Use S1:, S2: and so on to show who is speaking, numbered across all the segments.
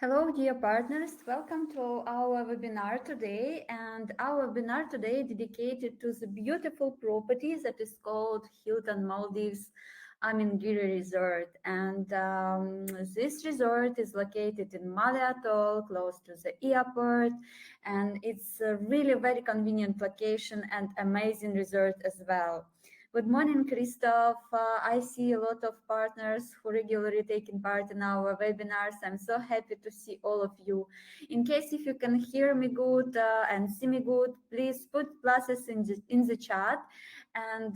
S1: Hello, dear partners. Welcome to our webinar today. And our webinar today dedicated to the beautiful property that is called Hilton Maldives Amingiri Resort. And this resort is located in Mali Atoll, close to the airport. And it's a really very convenient location and amazing resort as well. Good morning, Christoph. I see a lot of partners who regularly taking part in our webinars. I'm so happy to see all of you. In case if you can hear me good and see me good, please put pluses in the chat. And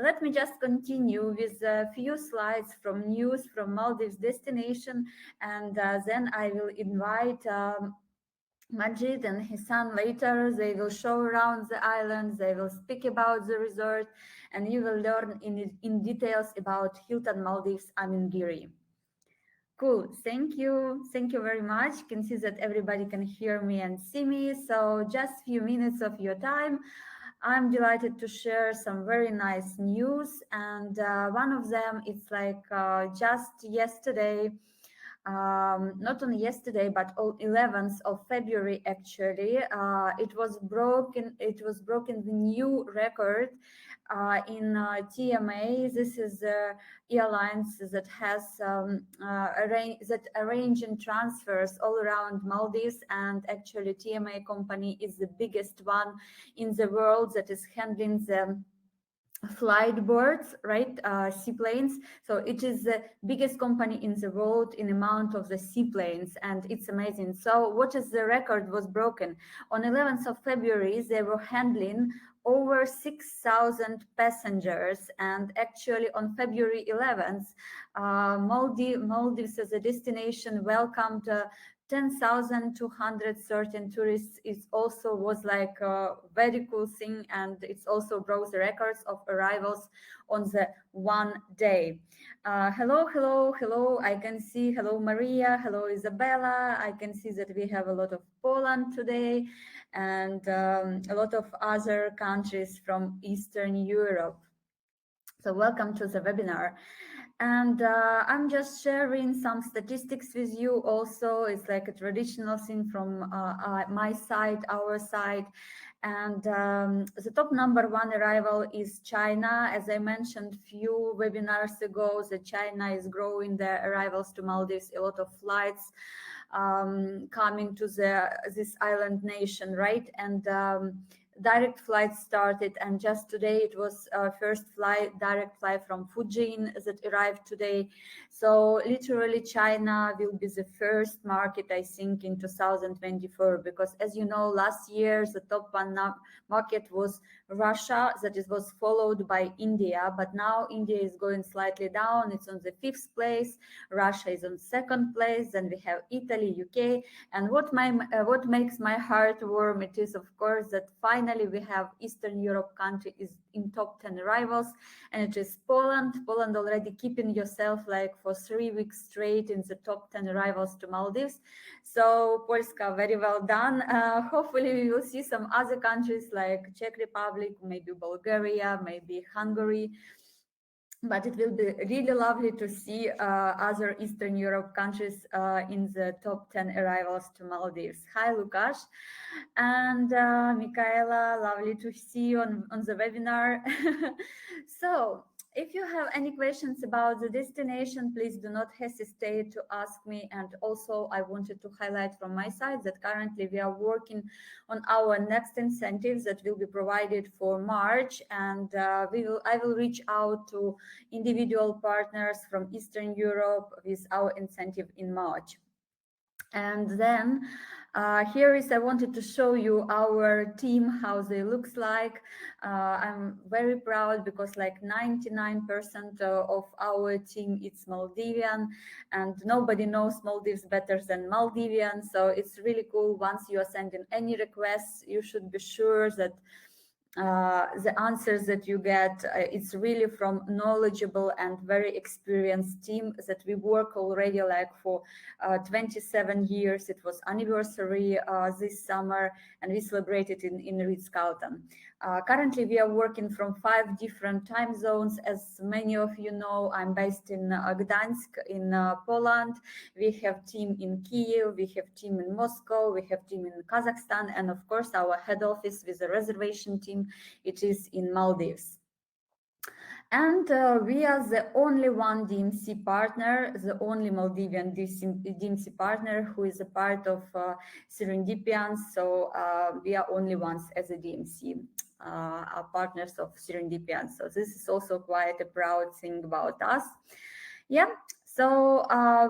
S1: let me just continue with a few slides from news from Maldives destination. And then I will invite Majid and Hisaan later. They will show around the island, they will speak about the resort, and you will learn in details about Hilton Maldives Amingiri. Cool, thank you very much. You can see that everybody can hear me and see me, so just few minutes of your time. I'm delighted to share some very nice news, and one of them, it's like just yesterday, not on yesterday but on 11th of February actually, it was broken the new record in TMA. This is airlines that has arranging transfers all around Maldives, and actually TMA company is the biggest one in the world that is handling the flight boards, right? Seaplanes. So it is the biggest company in the world in amount of the seaplanes, and it's amazing. So what is the record was broken on 11th of February? They were handling over 6,000 passengers, and actually on February 11th, Maldives as a destination welcomed 10,213 tourists. It also was like a very cool thing, and it's also broke the records of arrivals on the one day. Hello. I can see hello Maria, hello Isabella. I can see that we have a lot of Poland today, and a lot of other countries from Eastern Europe. So welcome to the webinar. And I'm just sharing some statistics with you also. It's like a traditional thing from my side, our side. And the top number one arrival is China. As I mentioned few webinars ago, that China is growing their arrivals to Maldives, a lot of flights coming to this island nation, right? And direct flights started, and just today it was first direct flight from Fujian that arrived today. So literally China will be the first market, I think, in 2024, because as you know, last year the top one market was Russia, that was followed by India, but now India is going slightly down. It's on the 5th place, Russia is on 2nd place, then we have Italy, UK. And what makes my heart warm, it is of course that finally we have Eastern Europe country is in top 10 arrivals, and it is Poland already keeping yourself like for 3 weeks straight in the top 10 arrivals to Maldives. So Polska, very well done. Hopefully we will see some other countries like Czech Republic, maybe Bulgaria, maybe Hungary, but it will be really lovely to see other Eastern Europe countries in the top 10 arrivals to Maldives. Hi, Lukasz. And Michaela, lovely to see you on the webinar. So, if you have any questions about the destination, please do not hesitate to ask me. And also, I wanted to highlight from my side that currently we are working on our next incentives that will be provided for March, and I will reach out to individual partners from Eastern Europe with our incentive in March. And then I wanted to show you our team, how they looks like. I'm very proud because like 99% of our team is Maldivian, and nobody knows Maldives better than Maldivian. So it's really cool. Once you are sending any requests, you should be sure that the answers that you get, it's really from knowledgeable and very experienced team that we work already like for 27 years. It was anniversary this summer, and we celebrated in Ritz-Carlton. Currently, we are working from 5 different time zones. As many of you know, I'm based in Gdansk in Poland. We have team in Kiev, we have team in Moscow, we have team in Kazakhstan, and of course, our head office with the reservation team, it is in Maldives. And we are the only one DMC partner, the only Maldivian DMC partner who is a part of Serendipians. So we are only ones as a DMC. Are partners of Serendipians. So this is also quite a proud thing about us. Yeah, so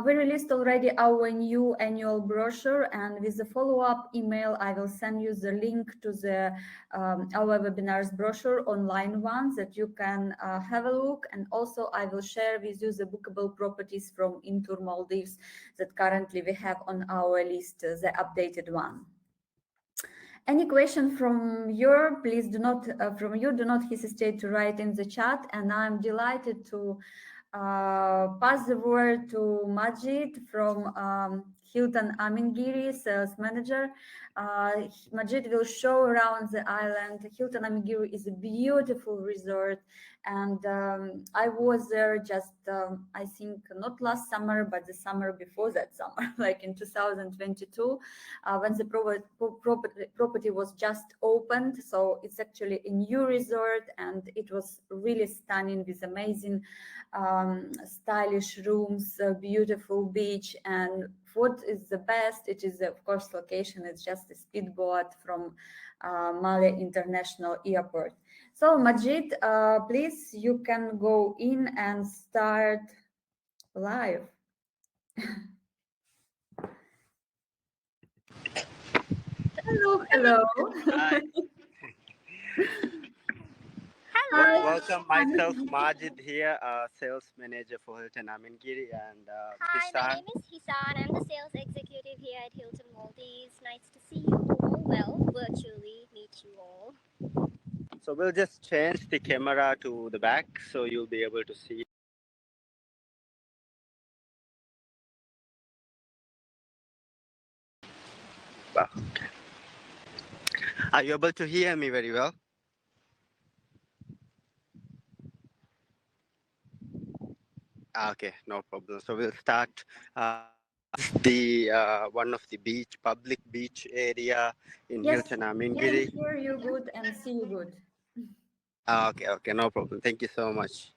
S1: we released already our new annual brochure, and with the follow-up email, I will send you the link to the our webinars brochure, online ones that you can have a look. And also I will share with you the bookable properties from Intour Maldives that currently we have on our list, the updated one. Any question from you, please do not hesitate to write in the chat, and I'm delighted to pass the word to Majid from Hilton Amingiri, sales manager. Majid will show around the island. Hilton Amingiri is a beautiful resort, and I was there just, I think, not last summer, but the summer before that summer, like in 2022, when the property was just opened. So it's actually a new resort, and it was really stunning with amazing stylish rooms, beautiful beach, and what is the best, it is of course location. It's just a speedboat from Male International Airport. So Majid, please, you can go in and start live. Hello.
S2: Hi.
S1: Hi.
S2: Welcome myself, Majid here, sales manager for Hilton Amingiri, and
S3: Hi, my
S2: Hisaan.
S3: name is Hisaan. I'm the sales executive here at Hilton Maldives. Nice to see you all. Well, virtually meet you all.
S2: So we'll just change the camera to the back so you'll be able to see. Well, are you able to hear me very well? Okay, no problem. So we'll start. The one of the public beach area in
S1: Yes,
S2: Hilton
S1: can
S2: Amingiri.
S1: hear you good and see you good.
S2: Okay, no problem. Thank you so much.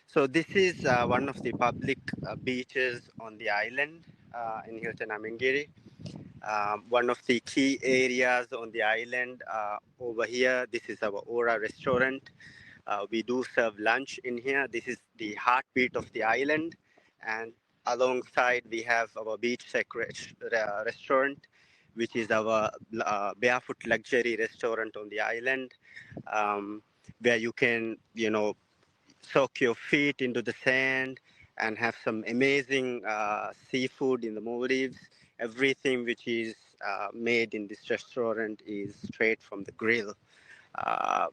S2: So this is one of the public beaches on the island in Hilton Amingiri. One of the key areas on the island over here. This is our Aura restaurant. We do serve lunch in here. This is the heartbeat of the island, and alongside we have our restaurant, which is our barefoot luxury restaurant on the island, where you can soak your feet into the sand and have some amazing seafood in the Maldives. Everything which is made in this restaurant is straight from the grill. Uh,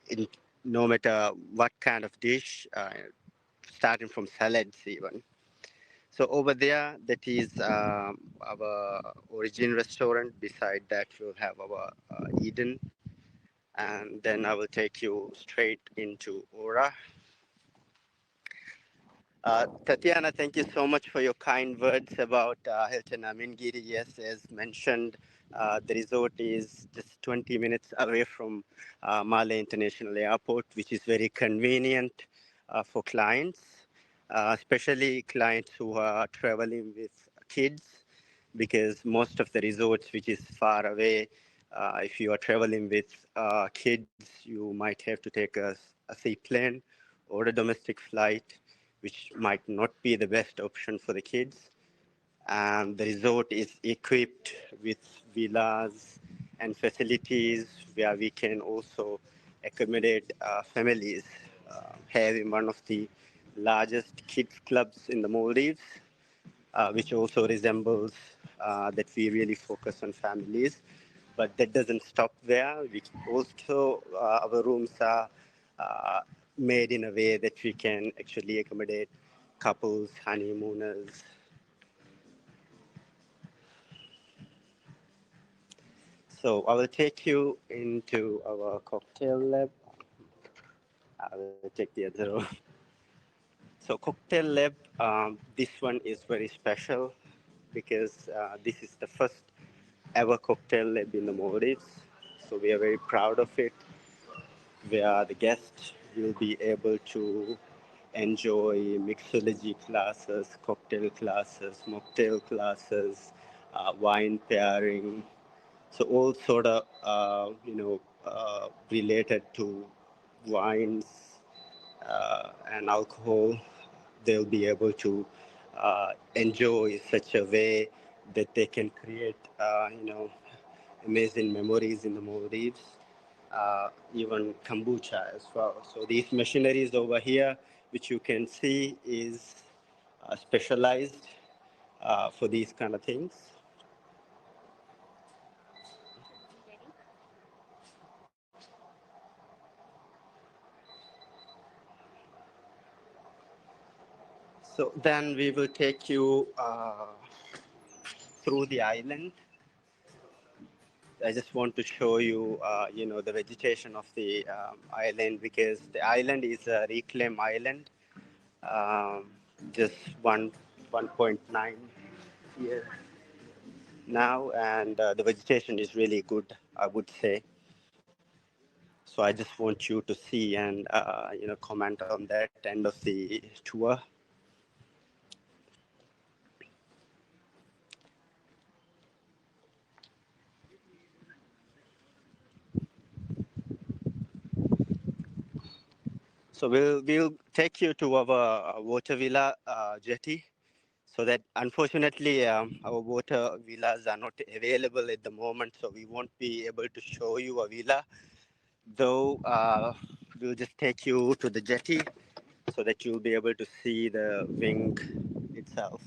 S2: in, no matter what kind of dish, starting from salads even. So over there, that is our origin restaurant. Beside that, we'll have our Eden, and then I will take you straight into Aura. Tetiana, thank you so much for your kind words about Hilton Amingiri. Yes, as mentioned, the resort is just 20 minutes away from Male International Airport, which is very convenient for clients, especially clients who are traveling with kids, because most of the resorts, which is far away, if you are traveling with kids, you might have to take a seaplane or a domestic flight, which might not be the best option for the kids. And the resort is equipped with villas and facilities where we can also accommodate families, having one of the largest kids clubs in the Maldives, which also resembles that we really focus on families. But that doesn't stop there. We also, our rooms are uh, made in a way that we can actually accommodate couples, honeymooners. So I will take you into our cocktail lab. I will take the other one. So cocktail lab, this one is very special because this is the first ever cocktail lab in the Maldives. So we are very proud of it, where the guests will be able to enjoy mixology classes, cocktail classes, mocktail classes, wine pairing. So all sort of related to wines and alcohol, they'll be able to enjoy such a way that they can create amazing memories in the Maldives, even kombucha as well. So these machineries over here, which you can see, is specialized for these kind of things. So then we will take you through the island. I just want to show you, the vegetation of the island, because the island is a reclaimed island, um, just 1.9 years now, and the vegetation is really good, I would say. So I just want you to see and comment on that end of the tour. So we'll take you to our water villa jetty. So that unfortunately our water villas are not available at the moment, so we won't be able to show you a villa. Though we'll just take you to the jetty so that you'll be able to see the wing itself.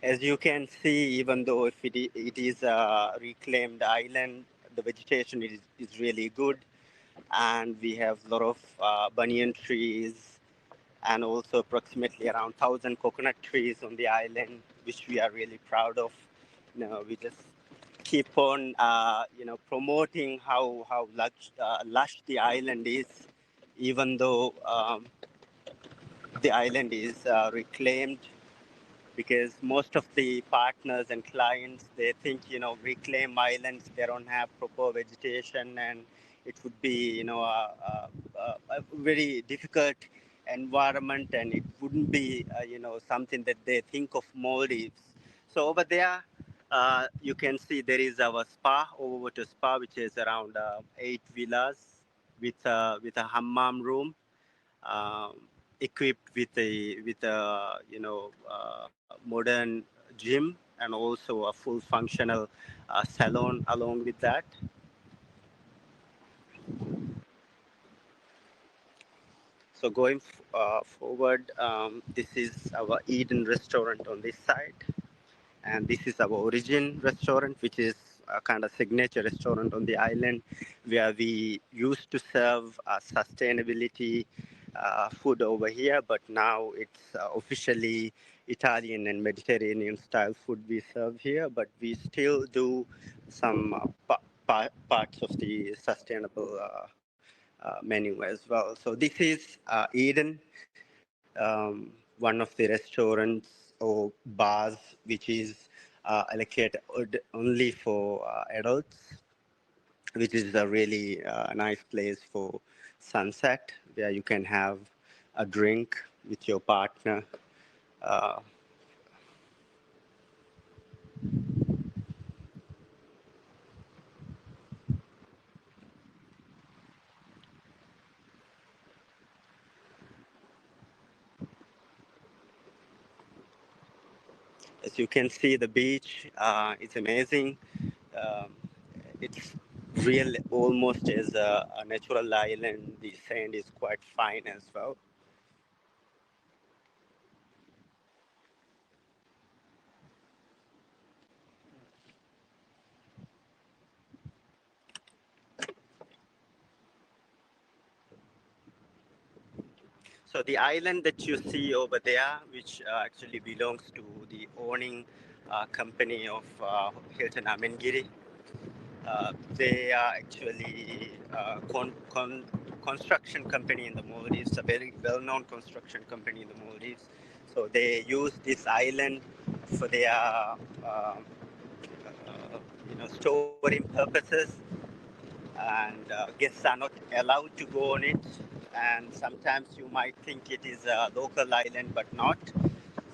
S2: As you can see, even though if it is a reclaimed island, the vegetation is really good, and we have a lot of banyan trees and also approximately around 1,000 coconut trees on the island, which we are really proud of. We just keep on, promoting how lush the island is, even though the island is reclaimed, because most of the partners and clients, they think, reclaim islands, they don't have proper vegetation, and it would be, a very difficult environment, and it wouldn't be, something that they think of Maldives. So over there, you can see there is our spa, overwater spa, which is around 8 villas with a hammam room, um, equipped with a modern gym, and also a full functional salon along with that. So going forward, this is our Eden restaurant on this side, and this is our Origin restaurant, which is a kind of signature restaurant on the island, where we used to serve sustainability food over here, but now it's officially Italian and Mediterranean style food we serve here, but we still do some parts of the sustainable menu as well. So this is Eden, one of the restaurants or bars which is allocated only for adults, which is a really nice place for sunset, where you can have a drink with your partner. Uh, as you can see, the beach is amazing. Um, it's real, almost as a natural island. The sand is quite fine as well. So the island that you see over there, which actually belongs to the owning company of Hilton Amingiri, they are actually construction company in the Maldives, a very well-known construction company in the Maldives. So they use this island for their storing purposes, and guests are not allowed to go on it. And sometimes you might think it is a local island, but not.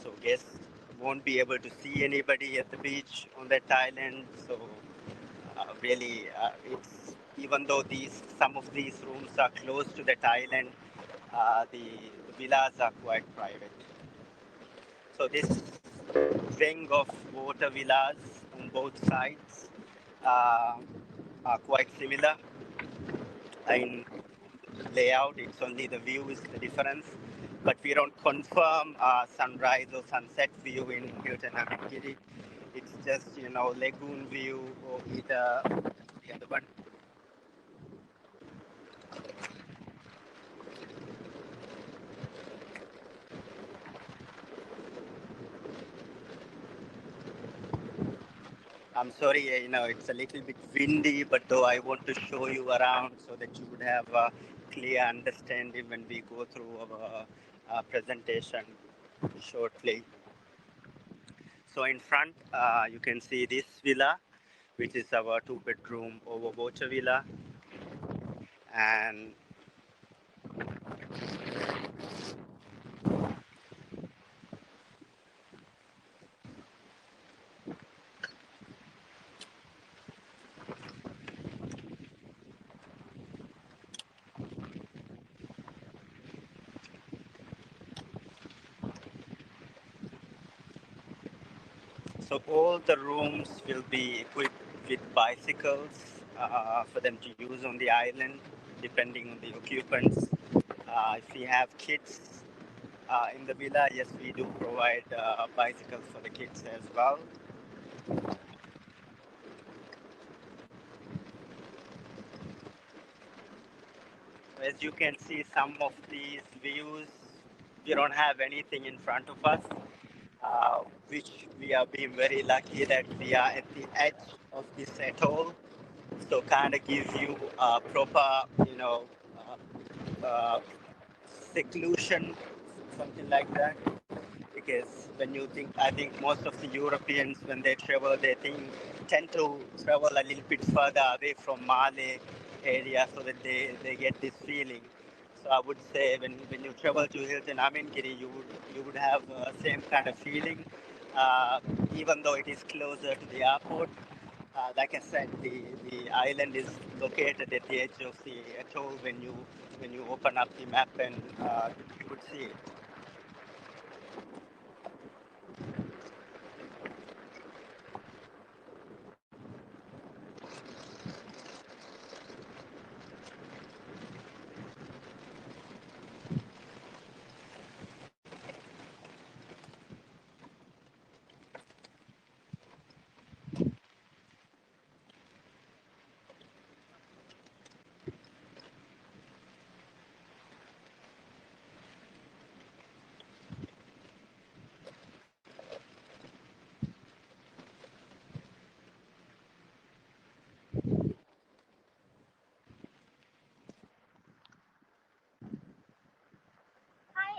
S2: So guests won't be able to see anybody at the beach on that island. So really, it's even though these some of these rooms are close to that island, the villas are quite private. So this ring of water villas on both sides uh, are quite similar in layout. It's only the view is the difference, but we don't confirm sunrise or sunset view in Hilton Amingiri. It's just lagoon view or either the other one. I'm sorry, it's a little bit windy, but though I want to show you around so that you would have a clear understanding when we go through our presentation shortly. So in front, you can see this villa, which is our two-bedroom over water villa. And so all the rooms will be equipped with bicycles for them to use on the island, depending on the occupants. If we have kids in the villa, yes, we do provide bicycles for the kids as well. As you can see, some of these views, we don't have anything in front of us, which we are being very lucky that we are at the edge of this atoll. So kind of gives you a proper, uh, seclusion, something like that. Because when you think, I think most of the Europeans, when they travel, tend to travel a little bit further away from Malay area so that they get this feeling. So I would say when you travel to Hilton Amingiri, you would have same kind of feeling, uh, even though it is closer to the airport. Like I said, the island is located at the edge of the atoll. When you open up the map and you would see it.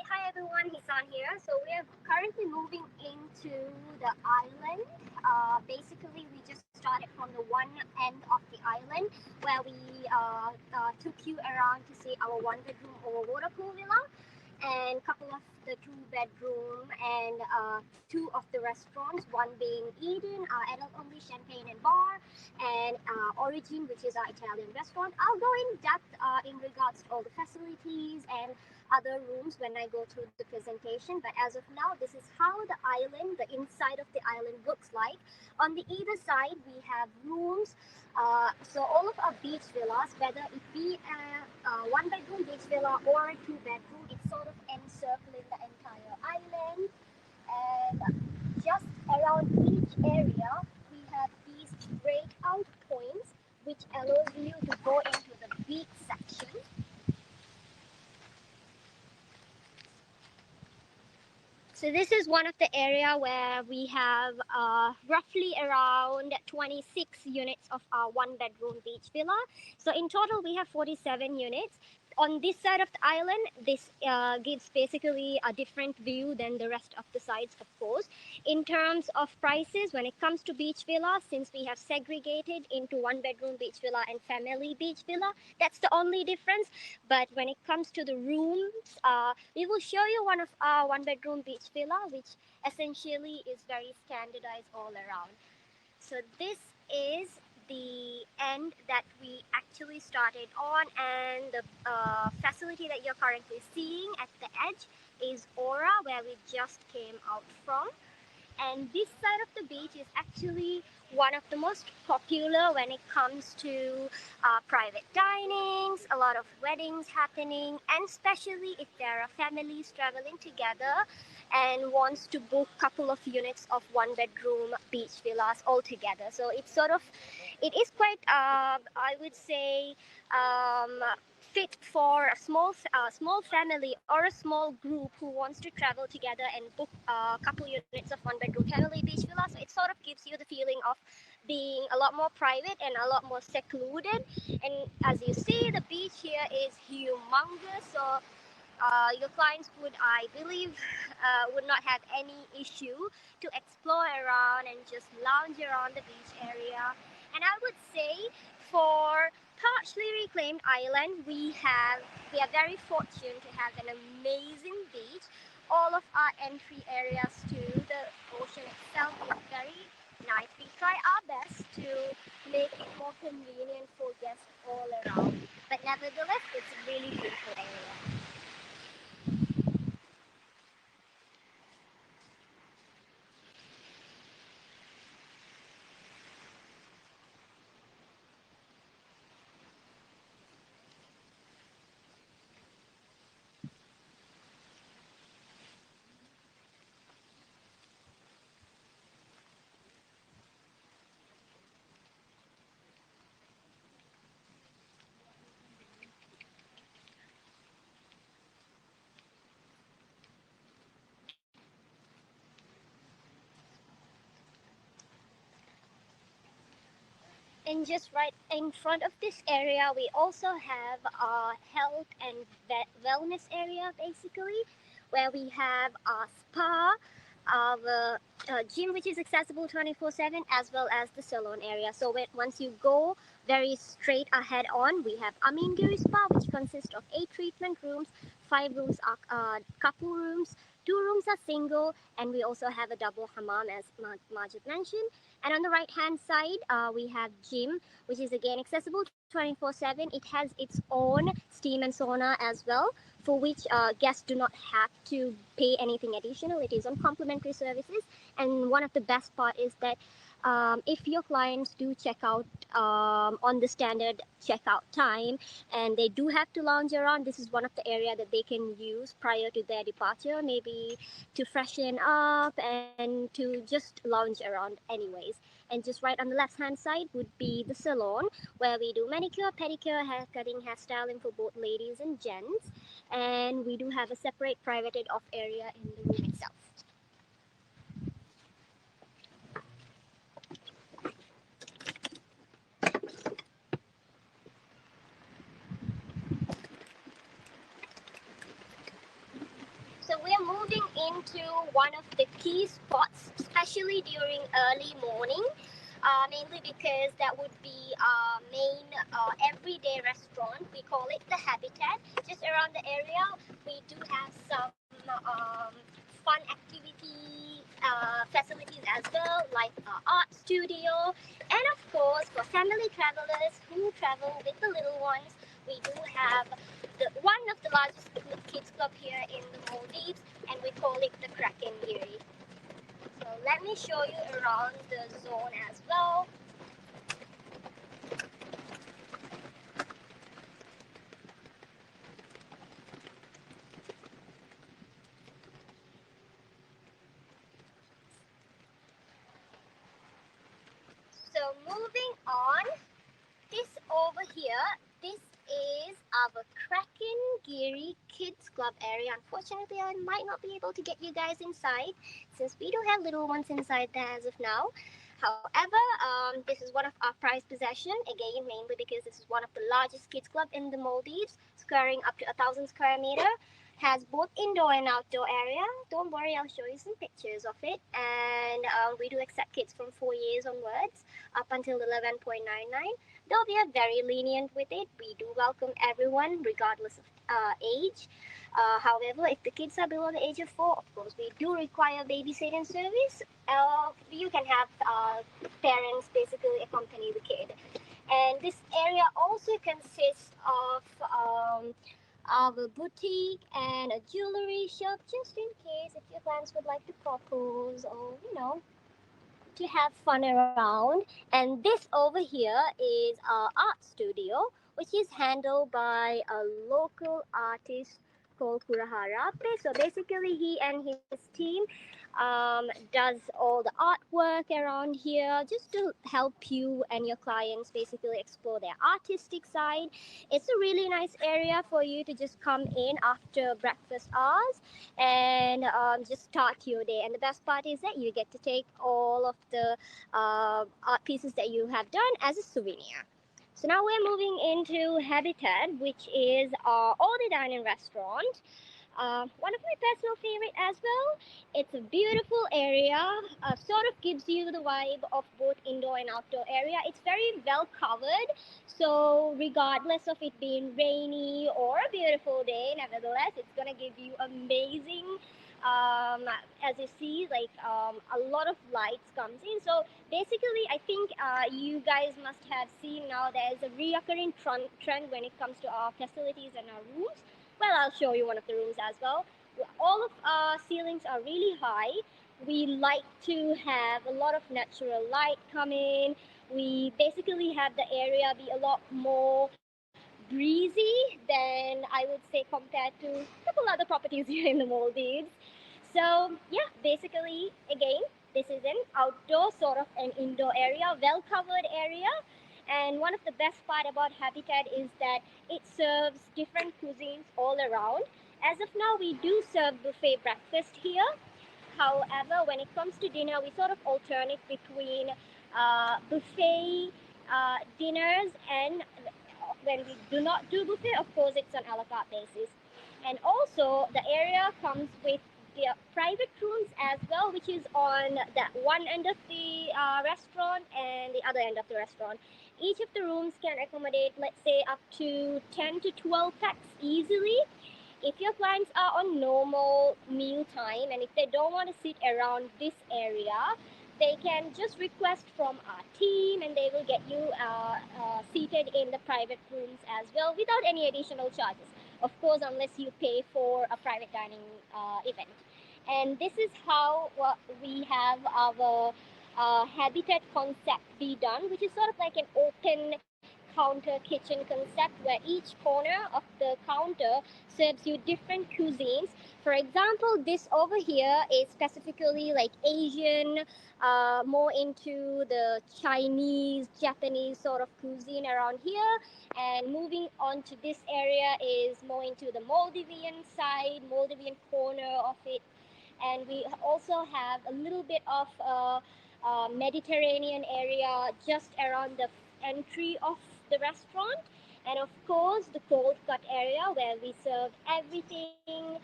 S3: Hi everyone, Hisaan here. So we are currently moving into the island. Basically, we just started from the one end of the island where we took you around to see our one bedroom or water pool villa and a couple of the two bedroom and two of the restaurants, one being Eden, adult only champagne and bar, and Origin, which is our Italian restaurant. I'll go in depth in regards to all the facilities and other rooms when I go through the presentation. But as of now, this is how the island, the inside of the island looks like. On the either side, we have rooms. So all of our beach villas, whether it be a one bedroom beach villa or a two bedroom, it's sort of encircling the entire island. And just around each area, we have these breakout points which allows you to go into the beach section. So this is one of the area where we have roughly around 26 units of our one bedroom beach villa. So in total we have 47 units. On this side of the island, this gives basically a different view than the rest of the sides, of course. In terms of prices, when it comes to beach villa, since we have segregated into one bedroom beach villa and family beach villa, that's the only difference. But when it comes to the rooms, we will show you one of our one bedroom beach villa, which essentially is very standardized all around. So this is the end that we actually started on, and the facility that you're currently seeing at the edge is Aura, where we just came out from. And this side of the beach is actually one of the most popular when it comes to private dinings, a lot of weddings happening, and especially if there are families traveling together and wants to book a couple of units of one bedroom beach villas all together. So it's sort of, it is quite, I would say, um, fit for a small family or a small group who wants to travel together and book a couple units of one bedroom family beach villa. So it sort of gives you the feeling of being a lot more private and a lot more secluded. And as you see, the beach here is humongous. So your clients would, I believe, would not have any issue to explore around and just lounge around the beach area. And I would say for partially reclaimed island, we are very fortunate to have an amazing beach. All of our entry areas to the ocean itself is very nice. We try our best to make it more convenient for guests all around. But nevertheless, it's a really beautiful area. And just right in front of this area, we also have a health and wellness area, basically, where we have a spa, a gym which is accessible 24/7, as well as the salon area. So once you go very straight ahead on, we have Amingiri Spa, which consists of 8 treatment rooms, 5 rooms are couple rooms, 2 rooms are single, and we also have a double hammam, as Majid mentioned. And on the right hand side, we have gym, which is again accessible 24/7. It has its own steam and sauna as well, for which guests do not have to pay anything additional. It is on complimentary services. And one of the best part is that if your clients do check out on the standard checkout time and they do have to lounge around, this is one of the area that they can use prior to their departure, maybe to freshen up and to just lounge around anyways. And just right on the left hand side would be the salon, where we do manicure, pedicure, hair cutting, hairstyling for both ladies and gents. And we do have a separate privated off area in the room itself. So we are moving into one of the key spots, especially during early morning, mainly because that would be our main everyday restaurant. We call it the Habitat. Just around the area, we do have some fun activity facilities as well, like art studio, and of course for family travelers who travel with the little ones, we do have one of the largest kids club here in the Maldives, and we call it the Kravchenko. So let me show you around the zone as well. So moving on, this over here, this is our Kravchenko Kids Club area. Unfortunately, I might not be able to get you guys inside since we do have little ones inside there as of now. However, this is one of our prized possession, again, mainly because this is one of the largest kids club in the Maldives, squaring up to 1,000 square meter. Has both indoor and outdoor area. Don't worry, I'll show you some pictures of it. And we do accept kids from 4 years onwards up until 11.99. Though we are very lenient with it, we do welcome everyone regardless of age. However, if the kids are below the age of 4, of course, we do require babysitting service. You can have parents basically accompany the kid. And this area also consists of our boutique and a jewelry shop, just in case if your clients would like to propose or, to have fun around. And this over here is our art studio, which is handled by a local artist called Kuraharape. So basically, he and his team does all the artwork around here just to help you and your clients basically explore their artistic side. It's a really nice area for you to just come in after breakfast hours and just start your day. And the best part is that you get to take all of the art pieces that you have done as a souvenir. So now we're moving into Habitat, which is our all-day dining restaurant. One of my personal favorite as well. It's a beautiful area. Sort of gives you the vibe of both indoor and outdoor area. It's very well covered, so regardless of it being rainy or a beautiful day, nevertheless, it's gonna give you amazing. As you see, a lot of lights comes in. So basically, I think you guys must have seen now there's a reoccurring trend when it comes to our facilities and our rooms. Well, I'll show you one of the rooms as well. All of our ceilings are really high. We like to have a lot of natural light come in. We basically have the area be a lot more breezy than I would say compared to a couple other properties here in the Maldives. So yeah, basically again, this is an outdoor sort of an indoor area, well covered area. And one of the best part about Habitat is that it serves different cuisines all around. As of now, we do serve buffet breakfast here. However, when it comes to dinner, we sort of alternate between buffet dinners and when we do not do buffet, of course, it's on a la carte basis. And also, the area comes with the private rooms as well, which is on that one end of the restaurant and the other end of the restaurant. Each of the rooms can accommodate, let's say, up to 10 to 12 packs easily. If your clients are on normal meal time and if they don't want to sit around this area, they can just request from our team and they will get you seated in the private rooms as well without any additional charges. Of course, unless you pay for a private dining event. And this is how we have our habitat concept be done, which is sort of like an open counter kitchen concept where each corner of the counter serves you different cuisines. For example, this over here is specifically like Asian, more into the Chinese, Japanese sort of cuisine around here. And moving on to this area is more into the Maldivian side, Maldivian corner of it. And we also have a little bit of Mediterranean area just around the entry of the restaurant. And of course, the cold cut area where we serve everything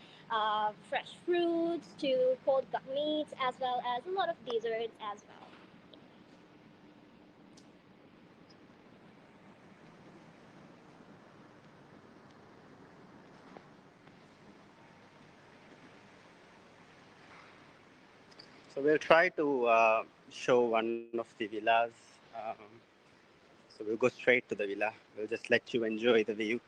S3: fresh fruits to cold cut meats, as well as a lot of desserts as well.
S2: So we'll try to show one of the villas. So we'll go straight to the villa. We'll just let you enjoy the view.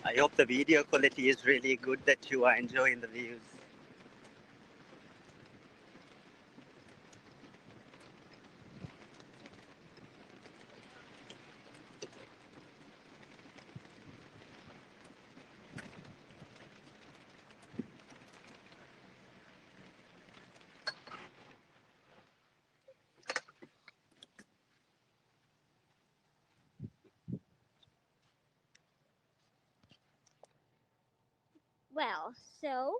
S2: I hope the video quality is really good, that you are enjoying the views.
S3: Well, so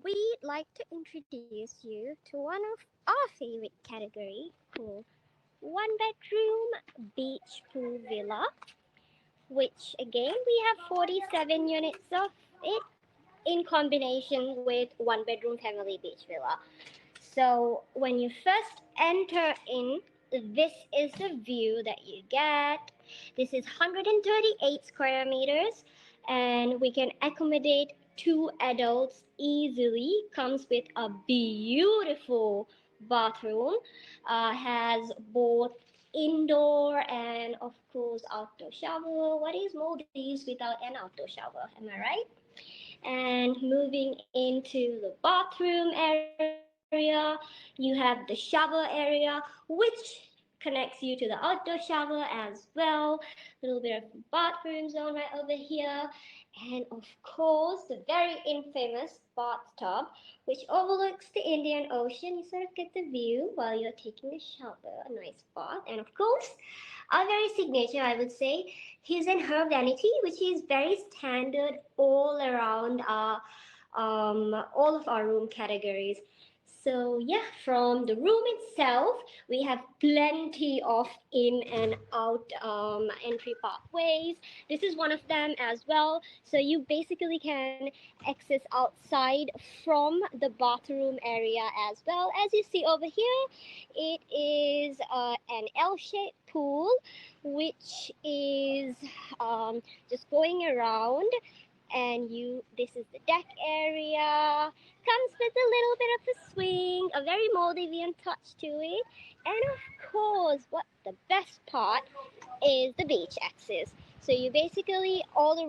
S3: we'd like to introduce you to one of our favorite category called one bedroom beach pool villa, which again we have 47 units of it in combination with one bedroom family beach villa. So when you first enter in, this is the view that you get. This is 138 square meters, and we can accommodate two adults easily. Comes with a beautiful bathroom, has both indoor and of course outdoor shower. What is Maldives without an outdoor shower? Am I right? And moving into the bathroom area, you have the shower area, which connects you to the outdoor shower as well. A little bit of bathroom zone right over here, and of course the very infamous bathtub, which overlooks the Indian Ocean. You sort of get the view while you're taking a shower, a nice bath, and of course our very signature, I would say, his and her vanity, which is very standard all around all of our room categories. So yeah, from the room itself, we have plenty of in and out entry pathways. This is one of them as well. So you basically can access outside from the bathroom area as well. As you see over here, it is an L-shaped pool, which is just going around, and you this is the deck area. Comes with a little bit of a swing, a very Maldivian touch to it, and of course what the best part is the beach access. So you basically all the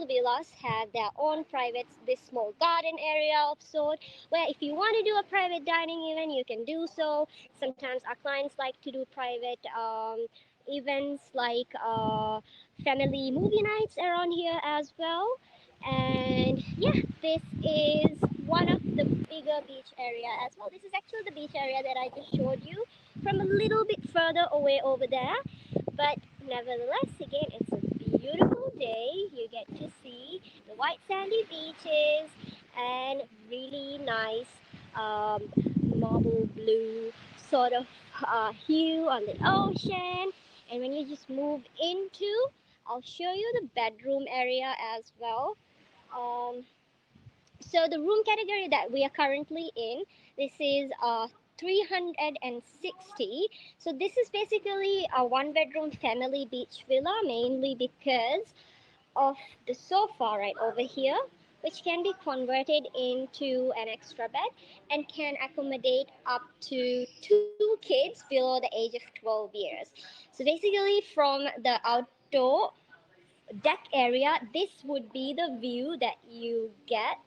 S3: villas have their own private this small garden area of sort, where if you want to do a private dining event you can do so. Sometimes our clients like to do private events like family movie nights around here as well. And yeah, this is one of the bigger beach area as well. This is actually the beach area that I just showed you from a little bit further away over there. But nevertheless, again, it's a beautiful day. You get to see the white sandy beaches and really nice um, marble blue sort of hue on the ocean. And when you just move into, I'll show you the bedroom area as well. Um, so the room category that we are currently in, this is 360. So this is basically a one bedroom family beach villa, mainly because of the sofa right over here, which can be converted into an extra bed and can accommodate up to two kids below the age of 12 years. So basically from the outdoor deck area, this would be the view that you get.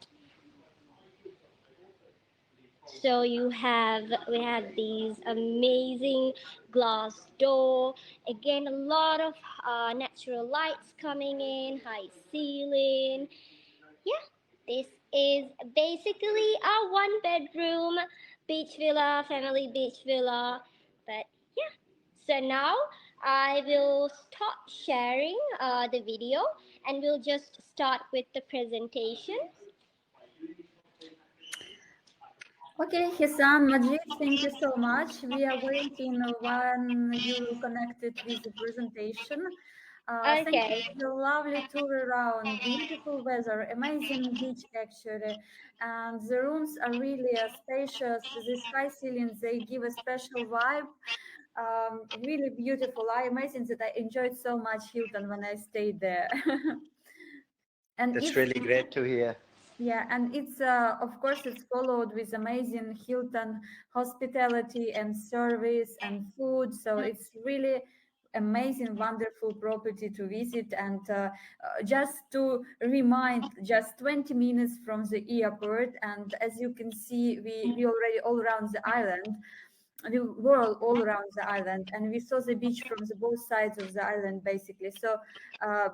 S3: So we have these amazing glass door. Again, a lot of natural lights coming in, high ceiling. Yeah, this is basically a one bedroom beach villa, family beach villa. But yeah, so now I will stop sharing the video and we'll just start with the presentation.
S1: Okay, Hisaan, Majid, thank you so much. We are waiting when you will connect it with the presentation. Thank you
S3: Okay.
S1: for the lovely tour around, beautiful weather, amazing beach actually, and the rooms are really spacious. These high ceilings, they give a special vibe. Really beautiful. I imagine that I enjoyed so much Hilton when I stayed there. and
S2: That's
S1: it's
S2: really great to hear.
S1: Yeah, and it's of course it's followed with amazing Hilton hospitality and service and food. So it's really amazing, wonderful property to visit. And just to remind, just 20 minutes from the airport. And as you can see, we already all around the island. We were all around the island, and we saw the beach from the both sides of the island, basically. So uh,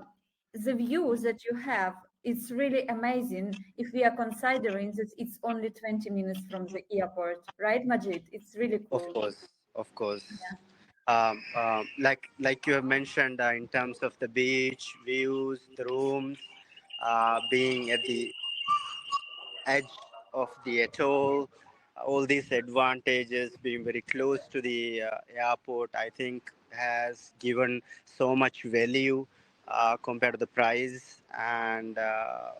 S1: the view that you have, it's really amazing if we are considering that it's only 20 minutes from the airport, right, Majid? It's really
S2: Of
S1: cool.
S2: course, of course. Like you have mentioned, in terms of the beach views, the rooms, being at the edge of the atoll, all these advantages, being very close to the airport, I think has given so much value compared to the price and the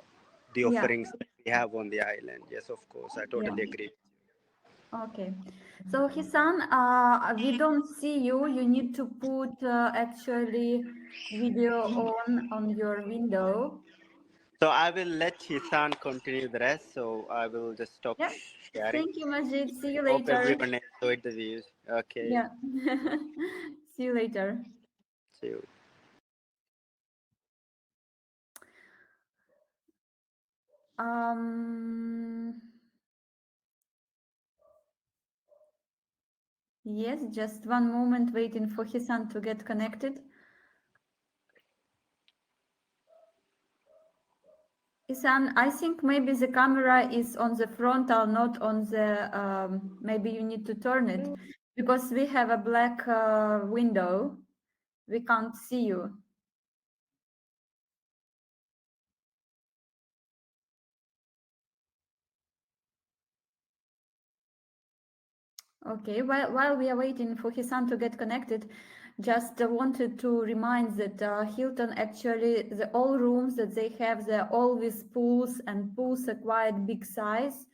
S1: Yeah,
S2: offerings that we have on the island. Yes, of course, I
S1: yeah.
S2: totally agree.
S1: Okay. So Hisaan, we don't see you. You need to put actually video on your window.
S2: So I will let Hisaan continue the rest. So I will just stop
S1: Yeah.
S2: sharing.
S1: Thank you, Majid. See you
S2: Hope
S1: later.
S2: everyone enjoyed the views. Okay,
S1: Yeah. See you later.
S2: see you.
S1: Um, yes, just one moment waiting for Hisaan to get connected. Hisaan, I think maybe the camera is on the frontal, not on the, maybe you need to turn it because we have a black window. We can't see you. Okay, while we are waiting for Hisaan to get connected, just wanted to remind that Hilton actually, the all rooms that they have, they're all with pools, and pools are quite big size.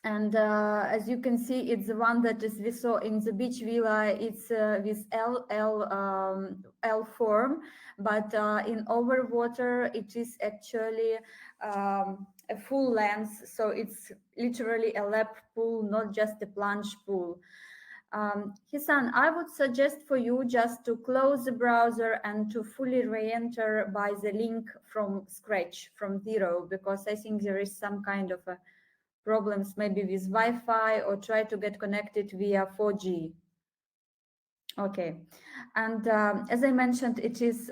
S1: And as you can see, it's the one that is we saw in the beach villa. It's with L form, but in overwater it is actually a full length. So it's literally a lap pool, not just a plunge pool. Hisaan, I would suggest for you just to close the browser and to fully re-enter by the link from scratch, from zero, because I think there is some kind of a problems maybe with Wi-Fi, or try to get connected via 4G. Okay, and as I mentioned, it is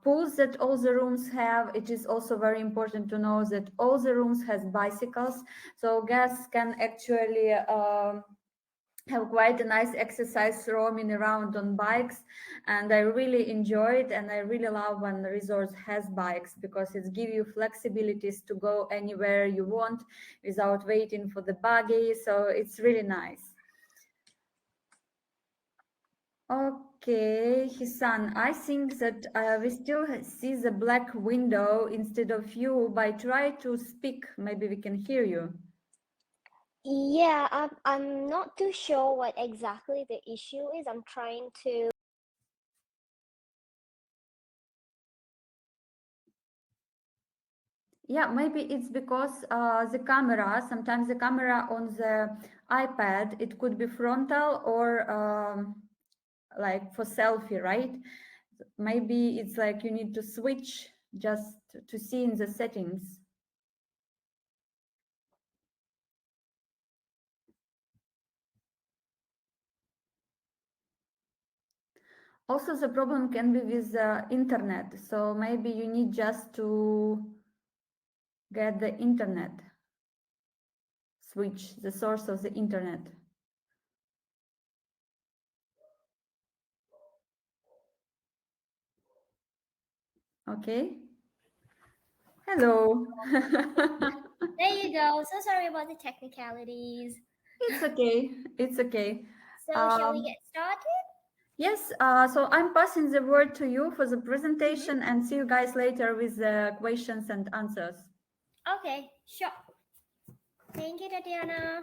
S1: pools that all the rooms have. It is also very important to know that all the rooms has bicycles, so guests can actually have quite a nice exercise roaming around on bikes. And I really enjoy it, and I really love when the resort has bikes because it gives you flexibilities to go anywhere you want without waiting for the buggy, so it's really nice. Okay, Hisaan, I think that we still see the black window instead of you. By try to speak, maybe we can hear you.
S3: Yeah, I'm not too sure what exactly the issue is. I'm trying to.
S1: Yeah, maybe it's because the camera, sometimes the camera on the iPad, it could be frontal or like for selfie, right? Maybe it's like you need to switch just to see in the settings. Also, the problem can be with the internet. So maybe you need just to get the internet, switch the source of the internet. Okay. Hello.
S3: There you go. So sorry about the technicalities.
S1: It's okay. It's okay.
S3: So shall we
S1: Um,
S3: get started?
S1: yes, so I'm passing the word to you for the presentation, and see you guys later with the questions and answers.
S3: Okay, sure. Thank you, Tatiana.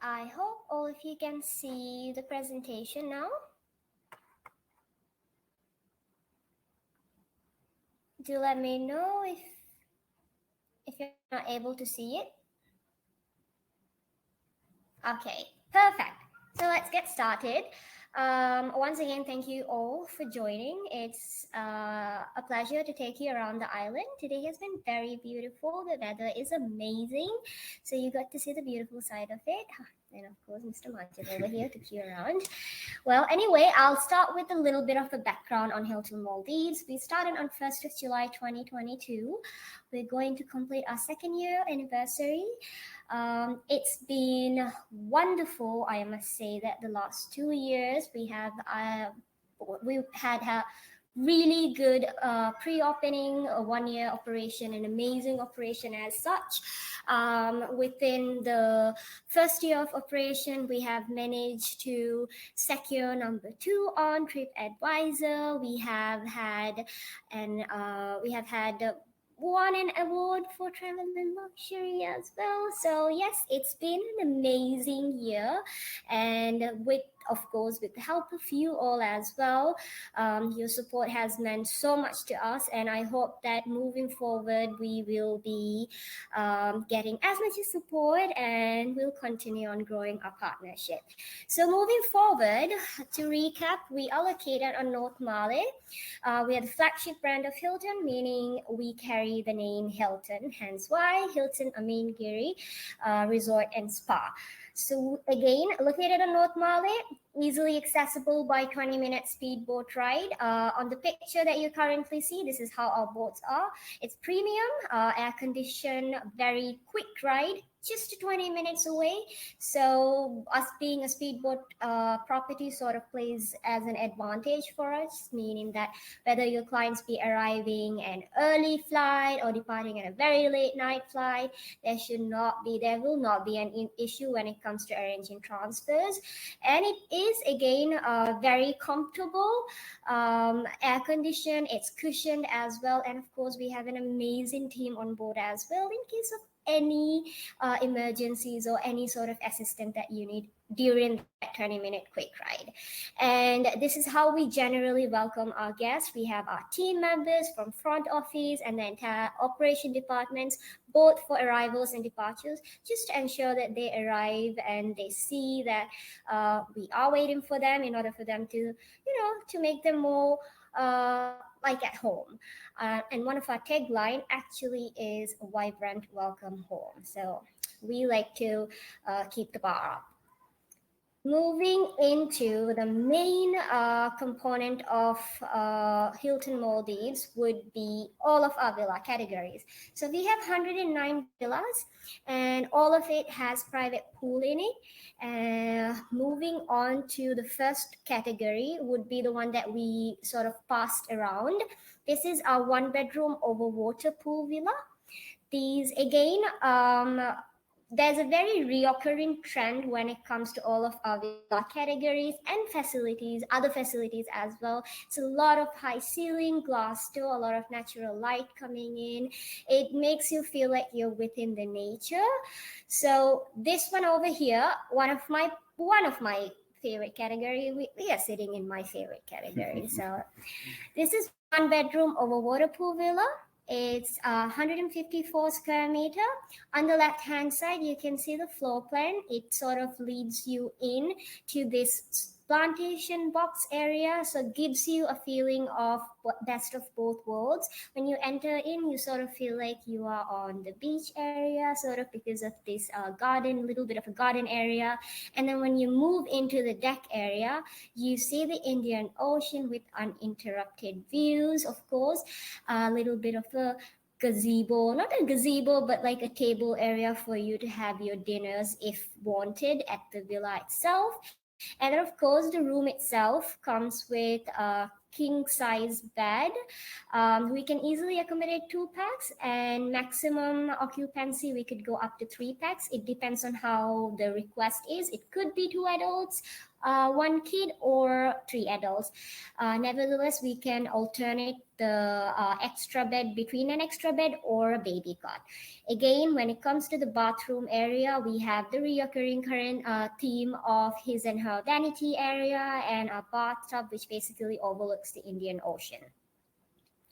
S3: I hope all of you can see the presentation now. Do let me know if you're not able to see it. Okay, perfect. So let's get started. Once again, thank you all for joining. It's a pleasure to take you around the island. Today has been very beautiful. The weather is amazing. So you got to see the beautiful side of it. And of course, Mr. Majid over here took you around. Well, anyway, I'll start with a little bit of the background on Hilton Maldives. We started on 1st of July 2022. We're going to complete our second year anniversary. It's been wonderful, I must say, that the last 2 years we've had a really good pre-opening, a 1 year operation, an amazing operation as such. Within the first year of operation, we have managed to secure number 2 on TripAdvisor. We have had won an award for travel and luxury as well. So yes, it's been an amazing year, and with, of course, with the help of you all as well, your support has meant so much to us, and I hope that moving forward we will be getting as much support, and we'll continue on growing our partnership. So moving forward, to recap, we are located on North Male. We are the flagship brand of Hilton, meaning we carry the name Hilton, hence why Hilton Amingiri Resort and Spa. So again, located on North Male, easily accessible by 20-minute speedboat ride. On the picture that you currently see, this is how our boats are. It's premium, air-conditioned, very quick ride, just 20 minutes away. So us being a speedboat property sort of plays as an advantage for us, meaning that whether your clients be arriving an early flight or departing at a very late night flight, there will not be an issue when it comes to arranging transfers. And it is again very comfortable, air conditioned, it's cushioned as well, and of course we have an amazing team on board as well in case of any emergencies or any sort of assistance that you need during that 20-minute quick ride. And this is how we generally welcome our guests. We have our team members from front office and the entire operation departments, both for arrivals and departures, just to ensure that they arrive and they see that we are waiting for them in order for them to, to make them more like at home. And one of our tagline actually is a vibrant welcome home. So we like to keep the bar up. Moving into the main component of Hilton Maldives would be all of our villa categories. So we have 109 villas, and all of it has private pool in it. Moving on to the first category would be the one that we sort of passed around. This is our 1-bedroom over water pool villa. These again, there's a very reoccurring trend when it comes to all of our villa categories and facilities, other facilities as well. It's a lot of high ceiling, glass door, a lot of natural light coming in. It makes you feel like you're within the nature. So this one over here, one of my favorite category, we are sitting in my favorite category. So this is 1-bedroom over water pool villa. It's 154 square meter. On the left-hand side, you can see the floor plan. It sort of leads you in to this plantation box area, so it gives you a feeling of best of both worlds. When you enter in, you sort of feel like you are on the beach area, sort of because of this little bit of a garden area. And then when you move into the deck area, you see the Indian Ocean with uninterrupted views, of course, a little bit of a gazebo, not a gazebo, but like a table area for you to have your dinners if wanted at the villa itself. And then, of course, the room itself comes with a king size bed. We can easily accommodate 2 packs, and maximum occupancy we could go up to 3 packs. It depends on how the request is. It could be 2 adults one kid or three adults. Nevertheless, we can alternate the extra bed between an extra bed or a baby cot. Again, when it comes to the bathroom area, we have the reoccurring current theme of his and her vanity area and a bathtub which basically overlooks the Indian Ocean.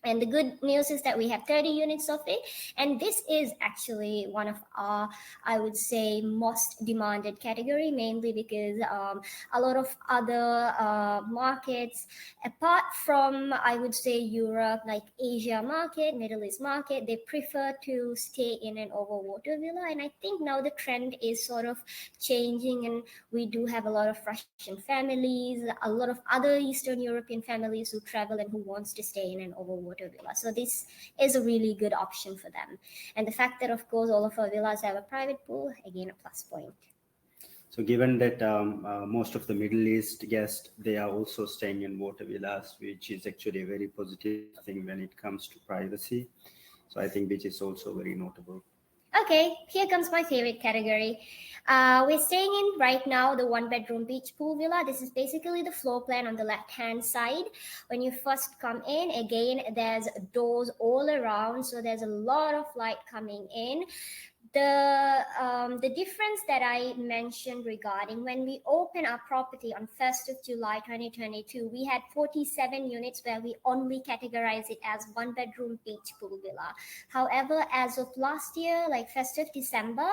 S3: And the good news is that we have 30 units of it. And this is actually one of our, I would say, most demanded category, mainly because a lot of other markets, apart from, I would say, Europe, like Asia market, Middle East market, they prefer to stay in an overwater villa. And I think now the trend is sort of changing, and we do have a lot of Russian families, a lot of other Eastern European families who travel and who wants to stay in an overwater villa. So this is a really good option for them. And the fact that, of course, all of our villas have a private pool, again, a plus point.
S2: So given that most of the Middle East guests, they are also staying in water villas, which is actually a very positive thing when it comes to privacy. So I think which is also very notable.
S3: Okay, here comes my favorite category. We're staying in right now the one bedroom beach pool villa. This is basically the floor plan on the left hand side. When you first come in, again, there's doors all around, so there's a lot of light coming in. The difference that I mentioned regarding when we opened our property on 1st of July 2022, we had 47 units where we only categorize it as one bedroom beach pool villa. However, as of last year, like 1st of December,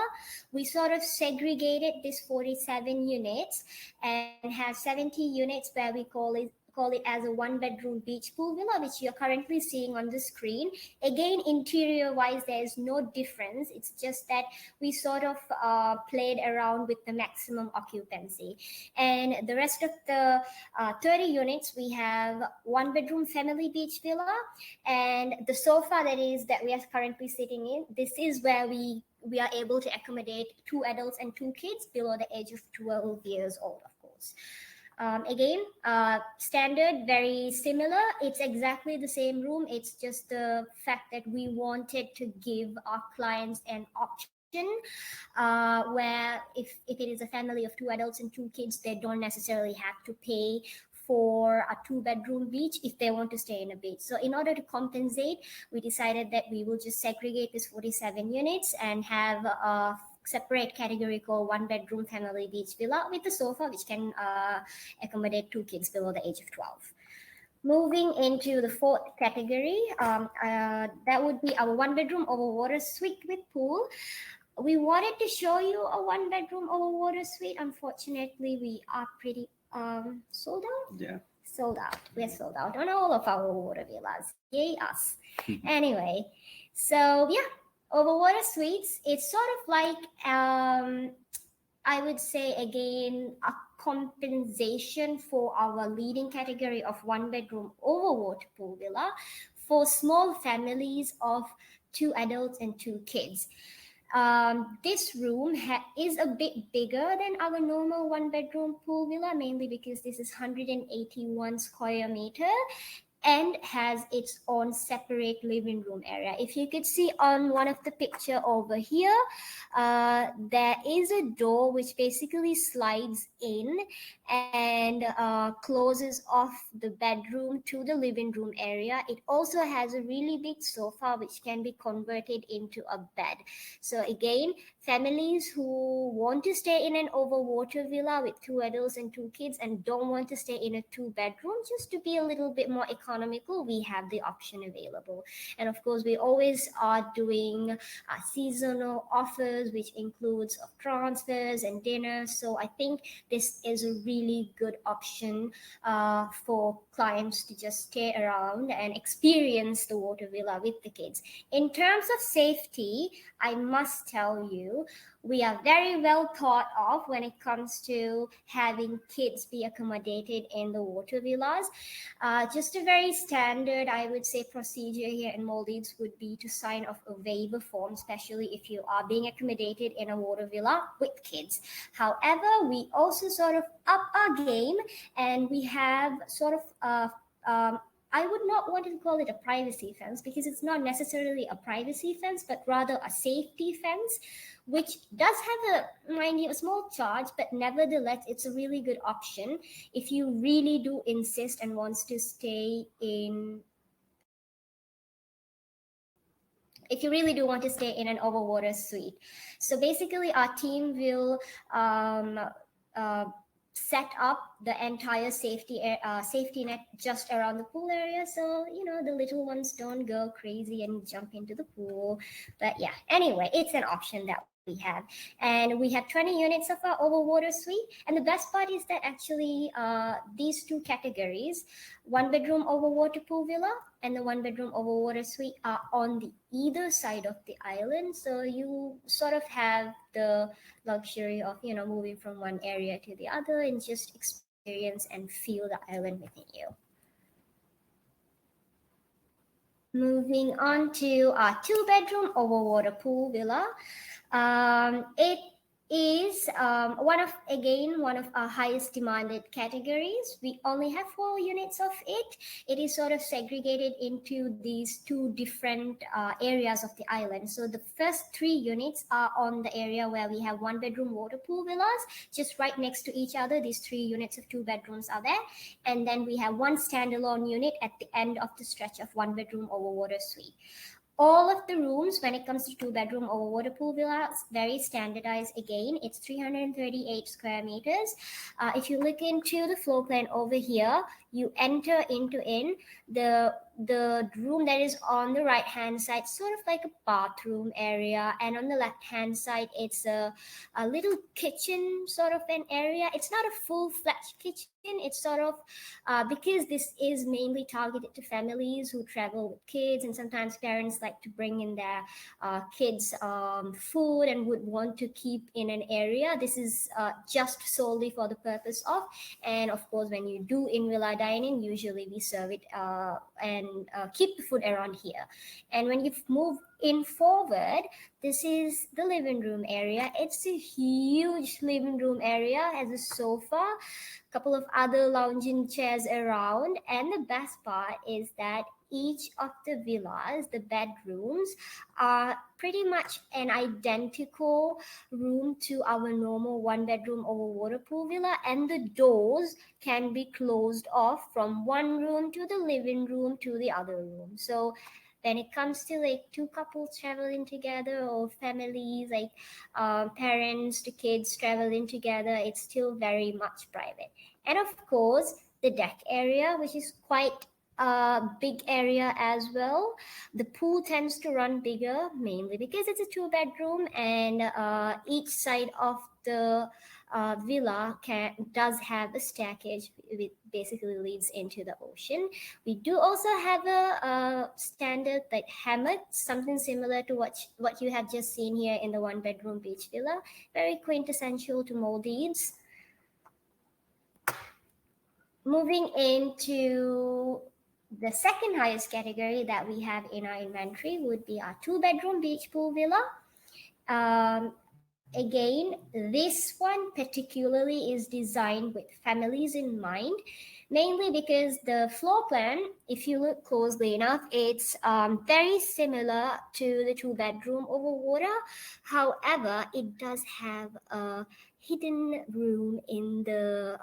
S3: we sort of segregated these 47 units and have 70 units where we call it as a one bedroom beach pool villa, which you're currently seeing on the screen. Again, interior wise, there's no difference. It's just that we sort of played around with the maximum occupancy. And the rest of the 30 units, we have one bedroom family beach villa, and the sofa that we are currently sitting in, this is where we are able to accommodate two adults and two kids below the age of 12 years old, of course. Again, standard, very similar. It's exactly the same room. It's just the fact that we wanted to give our clients an option where if it is a family of two adults and two kids, they don't necessarily have to pay for a two-bedroom beach if they want to stay in a beach. So in order to compensate, we decided that we will just segregate these 47 units and have a separate category called one bedroom family beach villa with a sofa which can accommodate two kids below the age of 12. Moving into the fourth category, that would be our one bedroom over water suite with pool. We wanted to show you a one bedroom over water suite. Unfortunately, we are pretty sold out.
S2: Yeah.
S3: Sold out. We're sold out on all of our water villas. Yay us. Anyway, so yeah, overwater suites, it's sort of like I would say again a compensation for our leading category of one bedroom overwater pool villa for small families of two adults and two kids. This room is a bit bigger than our normal one bedroom pool villa, mainly because this is 181 square meter and has its own separate living room area. If you could see on one of the picture over here, there is a door which basically slides in and closes off the bedroom to the living room area. It also has a really big sofa which can be converted into a bed. So again, families who want to stay in an overwater villa with two adults and two kids and don't want to stay in a two-bedroom, just to be a little bit more economical, we have the option available. And of course, we always are doing seasonal offers, which includes transfers and dinners. So I think this is a really good option for clients to just stay around and experience the water villa with the kids. In terms of safety, I must tell you, we are very well thought of when it comes to having kids be accommodated in the water villas. Just a very standard, I would say, procedure here in Maldives would be to sign off a waiver form, especially if you are being accommodated in a water villa with kids. However, we also sort of up our game and we have sort of I would not want to call it a privacy fence because it's not necessarily a privacy fence, but rather a safety fence, which does have a, mind you, a small charge, but nevertheless, it's a really good option if you really do insist and wants to stay in. If you really do want to stay in an overwater suite. So basically, our team will um, uh, set up the entire safety net just around the pool area, so the little ones don't go crazy and jump into the pool. But yeah, anyway, it's an option that we have, and we have 20 units of our overwater suite. And the best part is that actually these two categories, one bedroom overwater pool villa and the one bedroom overwater suite, are on the either side of the island, so you sort of have the luxury of moving from one area to the other and just experience and feel the island within you. Moving on to our two-bedroom overwater pool villa. It is one of our highest demanded categories. We only have 4 units of it. It is sort of segregated into these two different areas of the island. So the first 3 units are on the area where we have one bedroom water pool villas, just right next to each other. These 3 units of 2 bedrooms are there. And then we have one standalone unit at the end of the stretch of one bedroom overwater suite. All of the rooms, when it comes to 2-bedroom overwater pool villas, very standardized. Again, it's 338 square meters. If you look into the floor plan over here, you enter into the room that is on the right hand side, sort of like a bathroom area, and on the left hand side it's a little kitchen sort of an area. It's not a full-fledged kitchen. It's sort of because this is mainly targeted to families who travel with kids, and sometimes parents like to bring in their kids food and would want to keep in an area. This is just solely for the purpose of, and of course when you do in villa dining, usually we serve it and keep the food around here. And when you move in forward, this is the living room area. It's a huge living room area, has a sofa, couple of other lounging chairs around, and the best part is that each of the villas, the bedrooms, are pretty much an identical room to our normal one bedroom overwater pool villa, and the doors can be closed off from one room to the living room to the other room. So when it comes to like two couples traveling together, or families like parents to kids traveling together, it's still very much private. And of course, the deck area, which is quite a big area as well. The pool tends to run bigger, mainly because it's a 2-bedroom, and each side of the villa does have a staircase which basically leads into the ocean. We do also have a standard like hammock, something similar to what you have just seen here in the 1-bedroom beach villa. Very quintessential to Maldives. Moving into the second highest category that we have in our inventory would be our 2-bedroom beach pool villa. Again, this one particularly is designed with families in mind, mainly because the floor plan, if you look closely enough, it's very similar to the 2-bedroom over water. However, it does have a hidden room in the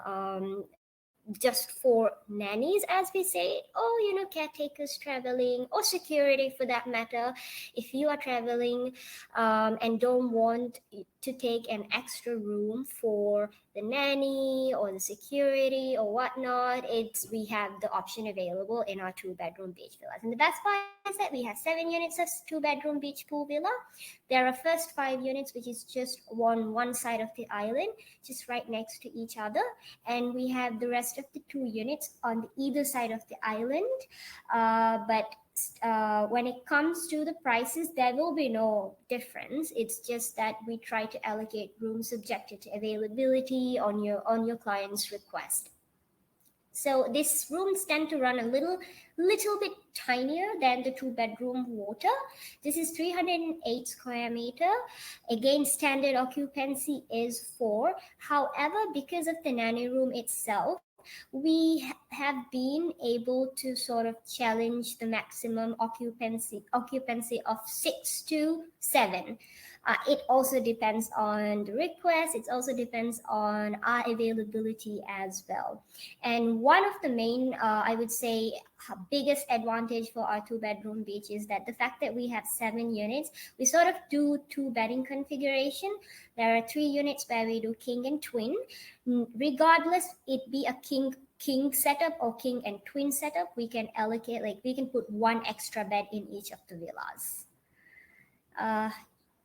S3: just for nannies, as we say, or caretakers traveling, or security for that matter. If you are traveling and don't want to take an extra room for the nanny or the security or whatnot, we have the option available in our 2-bedroom beach villas. And the best part is that we have 7 units of 2-bedroom beach pool villa. There are first 5 units, which is just on one side of the island, just right next to each other, and we have the rest of the 2 units on either side of the island. But when it comes to the prices, there will be no difference. It's just that we try to allocate rooms subjected to availability on your client's request. So these rooms tend to run a little bit tinier than the 2-bedroom water. This is 308 square meter. Again, standard occupancy is 4. However, because of the nanny room itself, we have been able to sort of challenge the maximum occupancy of 6 to 7. It also depends on the request. It also depends on our availability as well. And one of the main, I would say, biggest advantage for our 2 bedroom beach is that the fact that we have 7 units, we sort of do 2 bedding configuration. There are 3 units where we do king and twin. Regardless, it be a king setup or king and twin setup, we can allocate, like we can put one extra bed in each of the villas.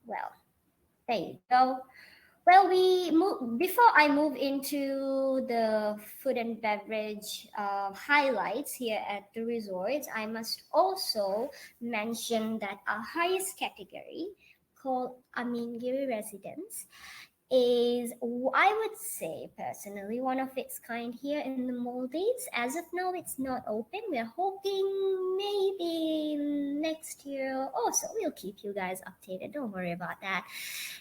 S3: Well, there you go. Well, before I move into the food and beverage highlights here at the resorts, I must also mention that our highest category, called Amingiri Residence, is, I would say personally, one of its kind here in the Maldives. As of now, it's not open. We're hoping maybe next year or so. We'll keep you guys updated. Don't worry about that.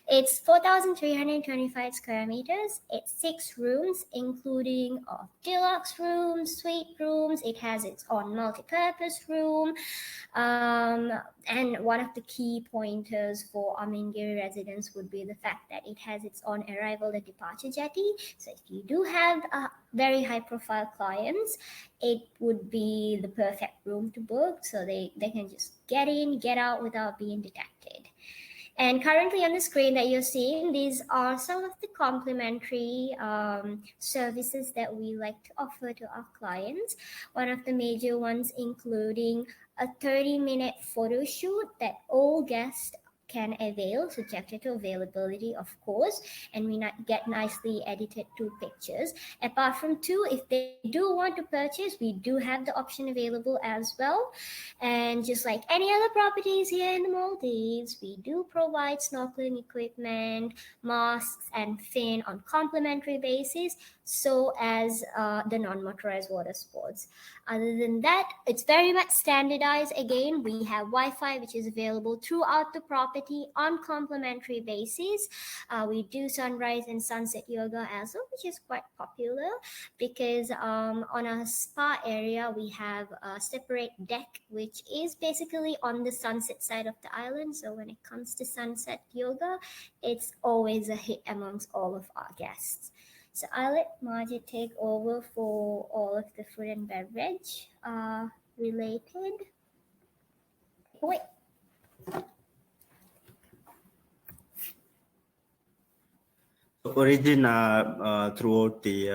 S3: It's 4,325 square meters. It's 6 rooms, including deluxe rooms, suite rooms. It has its own multi-purpose room. And one of the key pointers for Amingiri residence would be the fact that it has its own arrival and departure jetty. So if you do have very high profile clients, it would be the perfect room to book, so they can just get in, get out without being detected. And currently on the screen that you're seeing, these are some of the complimentary services that we like to offer to our clients. One of the major ones including a 30-minute photo shoot that all guests can avail, subjected to availability, of course, and we get nicely edited 2 pictures. Apart from 2, if they do want to purchase, we do have the option available as well. And just like any other properties here in the Maldives, we do provide snorkeling equipment, masks, and fin on complimentary basis, so as the non-motorized water sports. Other than that, it's very much standardized. Again, we have Wi-Fi, which is available throughout the property on complimentary basis. We do sunrise and sunset yoga as well, which is quite popular because on our spa area, we have a separate deck, which is basically on the sunset side of the island. So when it comes to sunset yoga, it's always a hit amongst all of our guests. So I'll let Majid take over for all of the food and beverage related. Wait.
S2: Origin, throughout the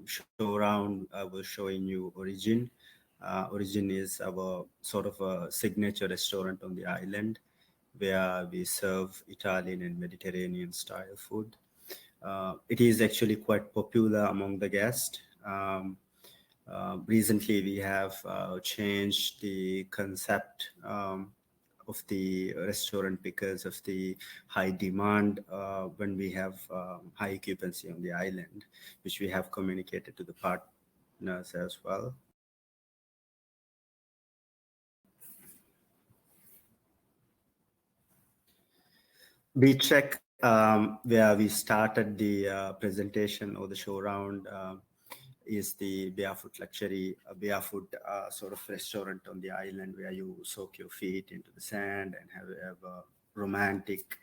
S2: show round, I was showing you Origin. Origin is our sort of a signature restaurant on the island where we serve Italian and Mediterranean style food. It is actually quite popular among the guests. Recently, we have changed the concept of the restaurant because of the high demand when we have high occupancy on the island, which we have communicated to the partners as well. Beach Check, where we started the presentation or the show round, is the barefoot luxury, barefoot sort of restaurant on the island where you soak your feet into the sand and have a romantic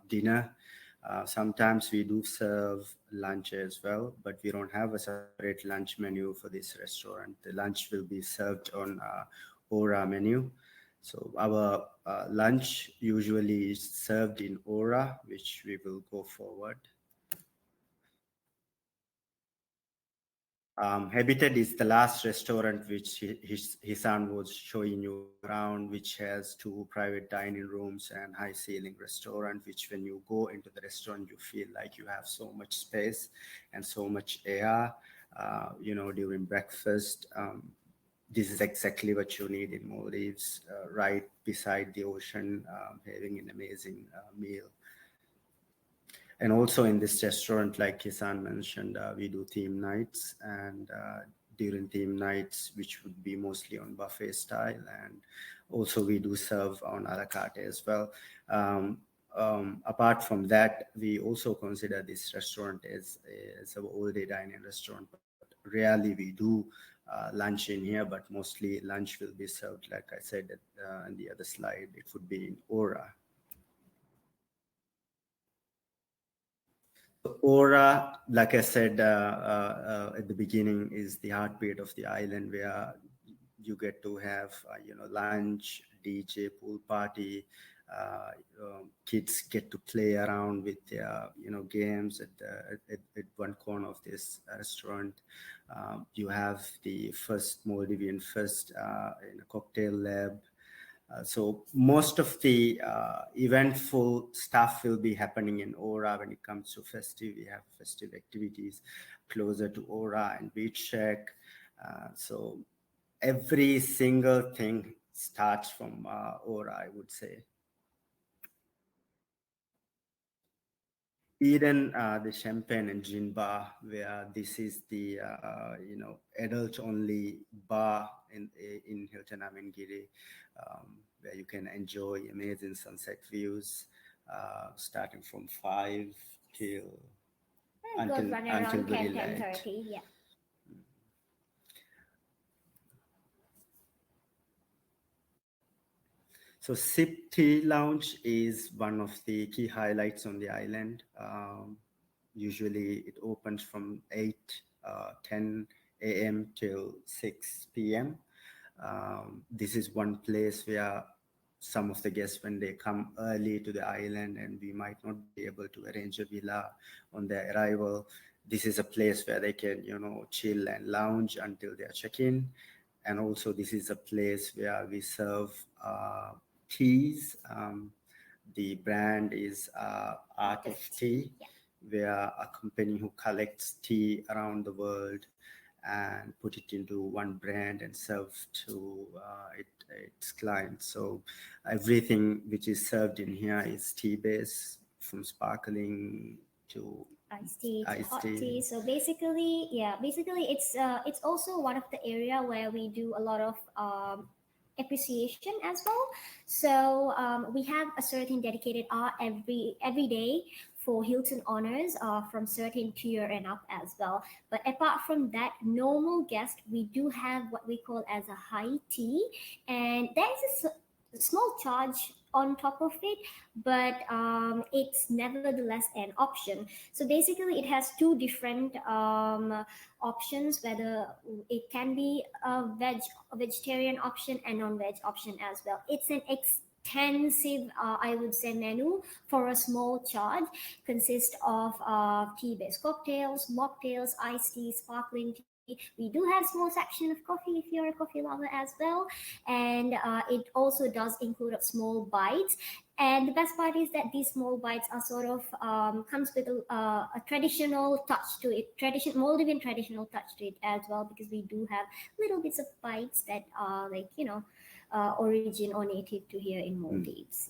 S2: dinner. Sometimes we do serve lunch as well, but we don't have a separate lunch menu for this restaurant. The lunch will be served on Aura menu. So our lunch usually is served in Aura, which we will go forward. Habitat is the last restaurant which Hisaan was showing you around, which has 2 private dining rooms and high ceiling restaurant, which when you go into the restaurant, you feel like you have so much space and so much air, during breakfast. This is exactly what you need in Maldives, right beside the ocean, having an amazing meal. And also in this restaurant, like Hisaan mentioned, we do theme nights, and during theme nights, which would be mostly on buffet style, and also we do serve on a la carte as well. apart from that, we also consider this restaurant as an all-day dining restaurant. But rarely we do lunch in here, but mostly lunch will be served, like I said in the other slide, it would be in Aura. Aura, like I said at the beginning, is the heartbeat of the island, where you get to have lunch, DJ, pool party. Kids get to play around with their games at one corner of this restaurant. You have the first Maldivian first in a cocktail lab. So most of the eventful stuff will be happening in Aura. When it comes to festive, we have festive activities closer to Aura and Beach Shack. So every single thing starts from Aura, I would say. Eden, the champagne and gin bar, where this is the adult only bar in Hilton Amingiri, where you can enjoy amazing sunset views, starting from 5 till
S3: Good run
S2: until
S3: around
S2: very
S3: 10,
S2: late.
S3: 10:30. Yeah.
S2: So Sip Tea Lounge is one of the key highlights on the island. Usually it opens from 10 a.m. till 6 p.m. This is one place where some of the guests, when they come early to the island and we might not be able to arrange a villa on their arrival, this is a place where they can, chill and lounge until their check-in. And also this is a place where we serve teas. The brand is Art of Tea,
S3: Yeah.
S2: where a company who collects tea around the world and put it into one brand and serve to its clients. So everything which is served in here is tea based, from sparkling to
S3: Iced tea to
S2: iced
S3: hot
S2: tea.
S3: tea. So basically, it's also one of the area where we do a lot of appreciation as well. So we have a certain dedicated hour every day for Hilton honors from certain tier and up as well. But apart from that, normal guest, we do have what we call as a high tea, and there is a small charge on top of it, but it's nevertheless an option. So basically it has two different options, whether it can be a vegetarian option and non-veg option as well. It's an extensive I would say menu for a small charge, consists of tea-based cocktails, mocktails, iced tea, sparkling tea. We do have small section of coffee if you're a coffee lover as well, and it also does include small bites. And the best part is that these small bites are sort of comes with a traditional touch to it, Maldivian traditional touch to it as well, because we do have little bits of bites that are like origin or native to here in Maldives.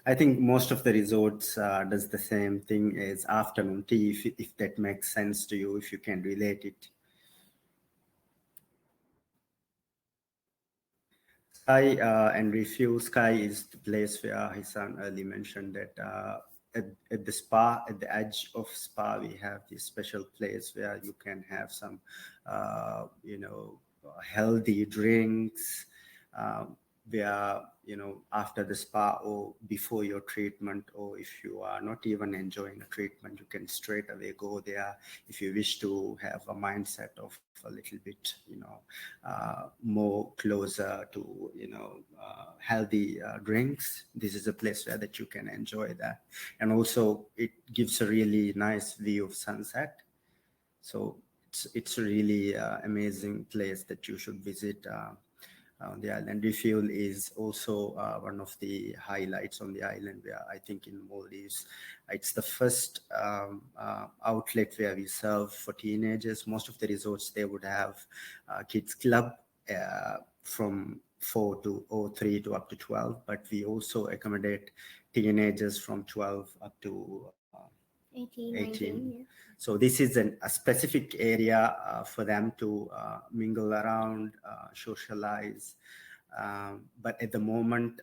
S2: I think most of the resorts does the same thing as afternoon tea, if that makes sense to you, if you can relate it. Sky and Refuel. Sky is the place where Hisaan early mentioned that at the spa, at the edge of spa, we have this special place where you can have some, healthy drinks, where, after the spa or before your treatment, or if you are not even enjoying a treatment, you can straight away go there if you wish to have a mindset of a little bit, more closer to, healthy drinks. This is a place where that you can enjoy that. And also it gives a really nice view of sunset. So it's a really amazing place that you should visit on the island. Refuel is also one of the highlights on the island, where I think in Maldives, it's the first outlet where we serve for teenagers. Most of the resorts, they would have kids club from 4 to or 3 to up to 12, but we also accommodate teenagers from 12 up to
S3: 18, 19, yeah.
S2: So this is a specific area for them to mingle around, socialize. But at the moment,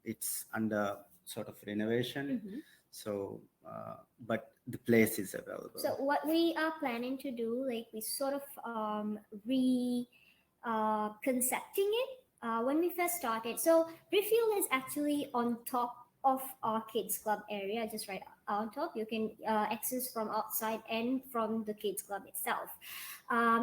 S2: it's under sort of renovation.
S3: Mhm.
S2: So, but the place is available.
S3: So what we are planning to do, like we sort of re concepting it when we first started. So Brickfield is actually on top of our kids club area, just right on top. You can access from outside and from the kids club itself.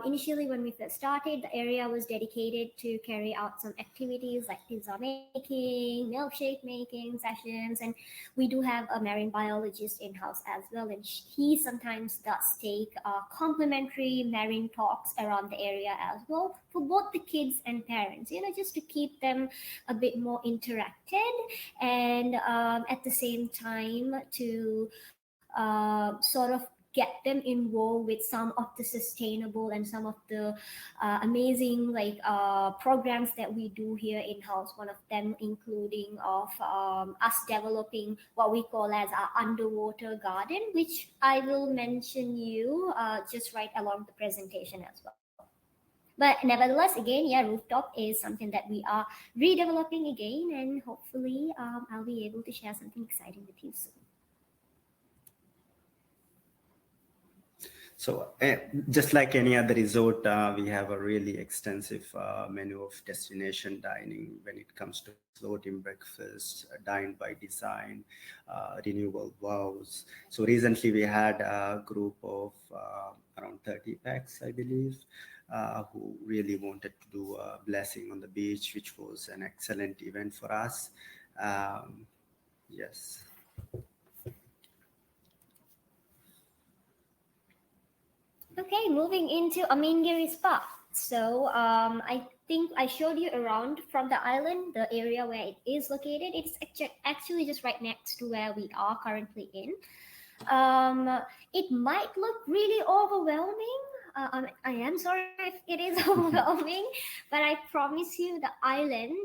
S3: Initially, when we first started, the area was dedicated to carry out some activities like pizza making, milkshake making sessions, and we do have a marine biologist in house as well, and he sometimes does take complimentary marine talks around the area as well for both the kids and parents. Just to keep them a bit more interacted, and at the same time to sort of get them involved with some of the sustainable and some of the amazing programs that we do here in house. One of them including of us developing what we call as our underwater garden, which I will mention you just right along the presentation as well. But nevertheless, again, yeah, rooftop is something that we are redeveloping again, and hopefully I'll be able to share something exciting with you soon.
S2: So, just like any other resort, we have a really extensive menu of destination dining when it comes to floating breakfast, dine by design, renewable vows. So, recently we had a group of around 30 packs, I believe, who really wanted to do a blessing on the beach, which was an excellent event for us. Yes.
S3: Okay, moving into Amingiri Spa. So I think I showed you around from the island, the area where it is located. It's actually just right next to where we are currently in. It might look really overwhelming. I am sorry if it is overwhelming, but I promise you the island,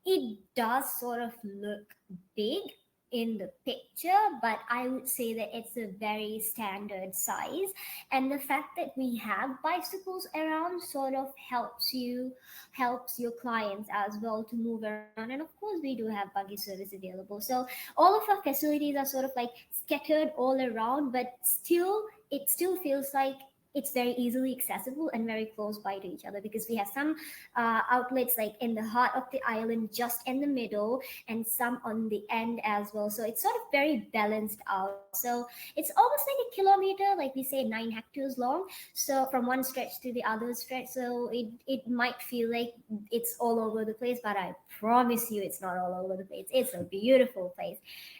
S3: it does sort of look big in the picture, but I would say that it's a very standard size. And the fact that we have bicycles around sort of helps your clients as well to move around. And of course, we do have buggy service available. So all of our facilities are sort of like scattered all around, but it still feels like it's very easily accessible and very close by to each other, because we have some outlets like in the heart of the island, just in the middle, and some on the end as well. So it's sort of very balanced out. So it's almost like a kilometer, like we say, 9 hectares long. So from one stretch to the other stretch. So it might feel like it's all over the place, but I promise you it's not all over the place. It's a beautiful place.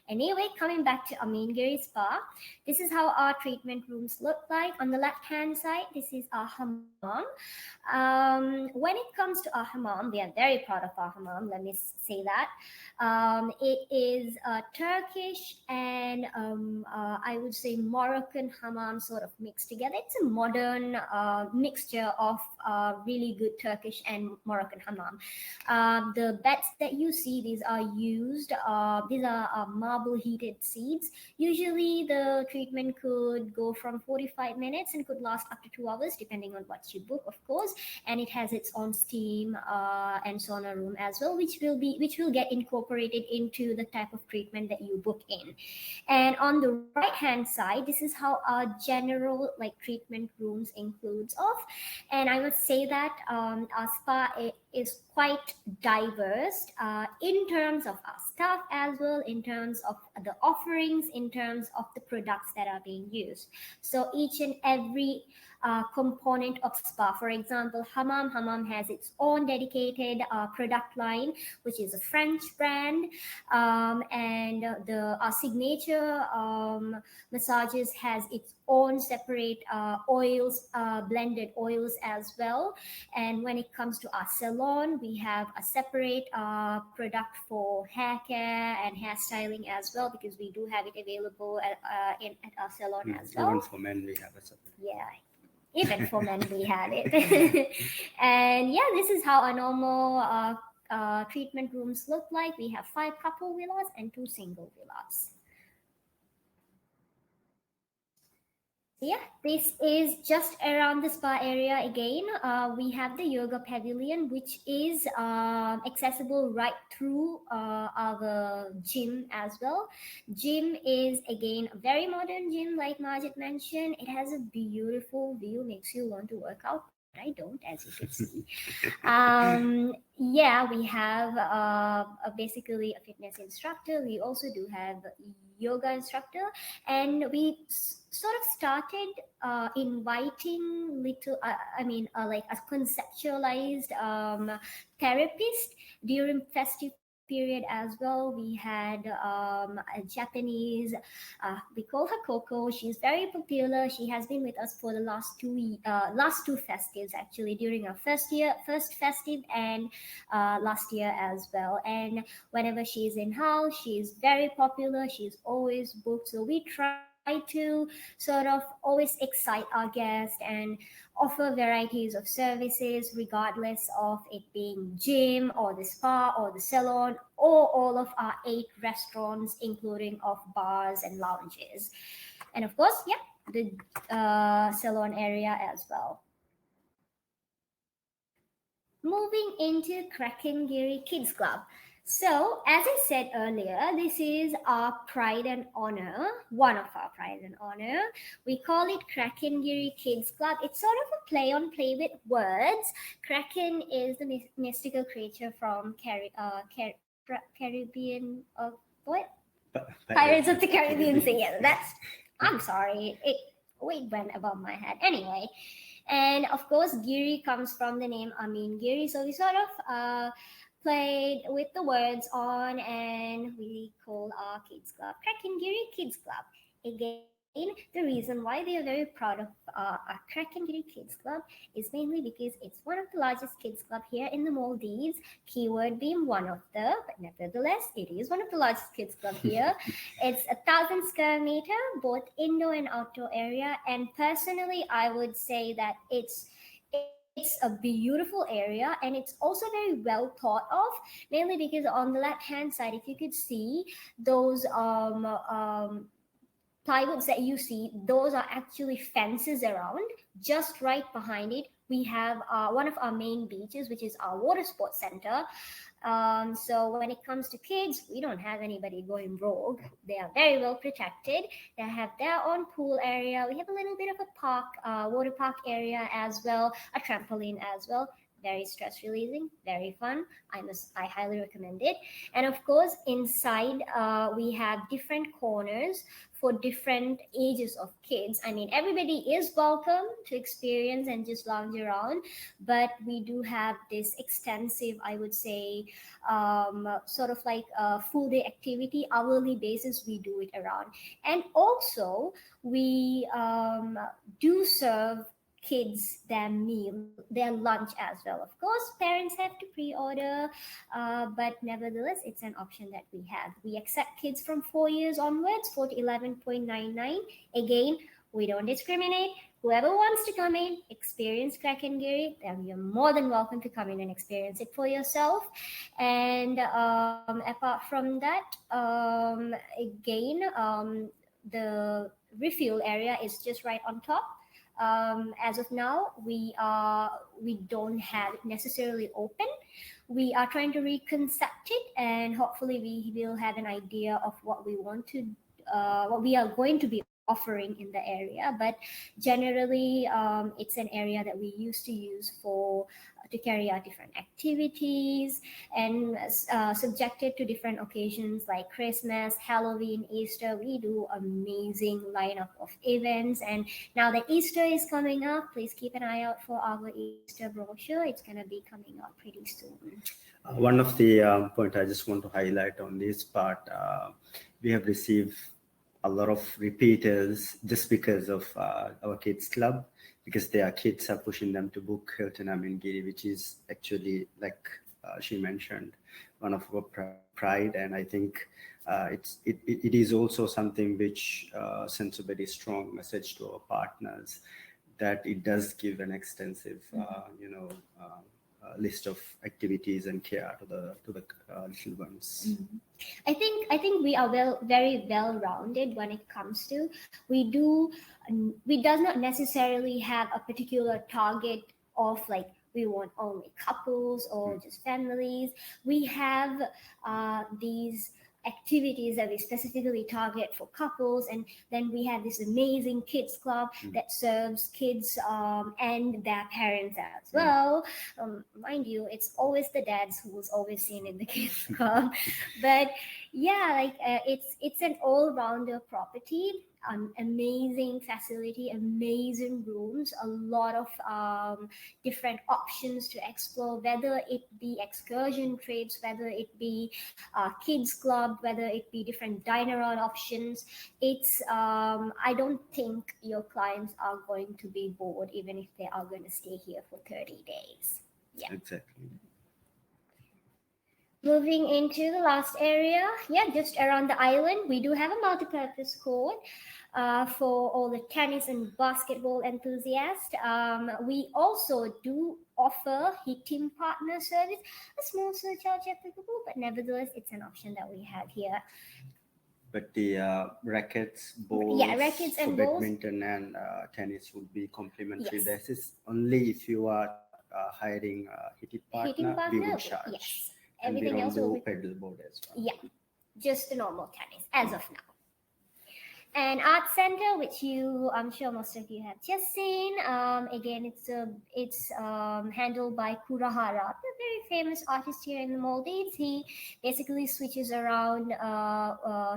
S3: Anyway, coming back to Amingiri Spa, this is how our treatment rooms look like. On the left hand side, this is our hammam. When it comes to our hammam, we are very proud of our hammam, let me say that. It is Turkish and I would say Moroccan hammam sort of mixed together. It's a modern mixture of really good Turkish and Moroccan hammam. The beds that you see, these are marble heated seats. Usually the treatment could go from 45 minutes and could last up to 2 hours, depending on what you book, of course. And it has its own steam and sauna room as well, which will get incorporated into the type of treatment that you book in. And on the right hand side, this is how our general treatment rooms includes of. And I would say that our spa is quite diverse in terms of our staff as well, in terms of the offerings, in terms of the products that are being used. So each and every component of spa, for example, hammam has its own dedicated product line, which is a French brand, and our signature massages has its own separate oils, blended oils as well. And when it comes to our salon, we have a separate product for hair care and hairstyling as well, because we do have it available at our salon as well.
S2: Even for men, we have a separate.
S3: Yeah, even for men we have it. And yeah, this is how a normal treatment rooms look like. We have 5 couple villas and 2 single villas. yeah, this is just around the spa area again. We have the yoga pavilion, which is accessible right through our gym as well. Gym is again a very modern gym, like Majid mentioned. It has a beautiful view, makes you want to work out, but I don't, as you can see. Yeah, we have basically a fitness instructor. We also do have yoga instructor, and we sort of started inviting little like a conceptualized therapist during festive period as well. We had a Japanese, we call her Coco. She's very popular. She has been with us for the last two festives, actually, during our first festive, and last year as well. And whenever she's in house, she's very popular. She's always booked. So we try to sort of always excite our guests and offer varieties of services, regardless of it being gym or the spa or the salon or all of our 8 restaurants, including of bars and lounges. And of course, yeah, the salon area as well. Moving into Kravchenko Kids Club. So, as I said earlier, this is our pride and honor, one of our pride and honor. We call it Kravchenko Kids Club. It's sort of a play with words. Kraken is the mystical creature from Caribbean of what? Pirates of the Caribbean thing. Yeah, that's. I'm sorry. It went above my head. Anyway, and of course, Giri comes from the name Amingiri. So we sort of played with the words on, and we call our kids club Kravchenko Kids Club. Again, the reason why we are very proud of our Kravchenko Kids Club is mainly because it's one of the largest kids club here in the Maldives. Keyword being one of the, but nevertheless, it is one of the largest kids club here. It's 1,000 square meter, both indoor and outdoor area. And personally, I would say that it's a beautiful area, and it's also very well thought of, mainly because on the left hand side, if you could see those plywoods that you see, those are actually fences around. Just right behind it, we have one of our main beaches, which is our water sports center. So when it comes to kids, we don't have anybody going rogue. They are very well protected. They have their own pool area. We have a little bit of a park, water park area as well, a trampoline as well. Very stress releasing, very fun. I highly recommend it. And of course, inside we have different corners for different ages of kids. I mean, everybody is welcome to experience and just lounge around, but we do have this extensive, I would say, sort of like a full day activity, hourly basis, we do it around. And also, we do serve kids their lunch as well. Of course, parents have to pre-order, but nevertheless, it's an option that we have. We accept kids from 4 years onwards, 4 to 11.99. Again, we don't discriminate. Whoever wants to come in, experience Kravchenko, then you're more than welcome to come in and experience it for yourself. And apart from that, again, the refuel area is just right on top. As of now, we don't have it necessarily open. We are trying to reconcept it, and hopefully we will have an idea of what we are going to be offering in the area. But generally, it's an area that we used to use to carry out different activities, and subjected to different occasions like Christmas, Halloween, Easter. We do amazing lineup of events, and now that Easter is coming up, please keep an eye out for our Easter brochure. It's going to be coming out pretty soon.
S2: One of the point I just want to highlight on this part, we have received a lot of repeaters just because of our kids club, because their kids are pushing them to book Hilton Amingiri, which is actually, like she mentioned, one of our pride. And I think it is also something which sends a very strong message to our partners, that it does give an extensive list of activities and care to the little ones.
S3: Mhm. I think we are very well rounded when it comes to we does not necessarily have a particular target of like we want only couples or just families. We have these activities that we specifically target for couples, and then we have this amazing kids club that serves kids and their parents as well. Mind you, it's always the dads who's always seen in the kids club, but yeah, like it's an all-rounder property. Amazing facility, amazing rooms, a lot of different options to explore, whether it be excursion trips, whether it be kids club, whether it be different diner out options. It's I don't think your clients are going to be bored even if they are going to stay here for 30 days. Yeah.
S2: Exactly.
S3: Moving into the last area, yeah, just around the island, we do have a multi-purpose court for all the tennis and basketball enthusiasts. We also do offer hitting partner service, a small surcharge applicable, but nevertheless, it's an option that we have here.
S2: But the rackets, balls,
S3: Yeah, rackets and balls.
S2: badminton and tennis would be complimentary.
S3: Yes.
S2: This is only if you are hiring a hitting partner,
S3: Hitting
S2: we
S3: partner,
S2: would charge.
S3: yes.
S2: And we
S3: Everything
S2: don't
S3: else will
S2: do
S3: be,
S2: pedal board as well.
S3: yeah, just the normal tennis as of now. And art center, which I'm sure most of you have just seen. Again, it's handled by Kurahara, a very famous artist here in the Maldives. He basically switches around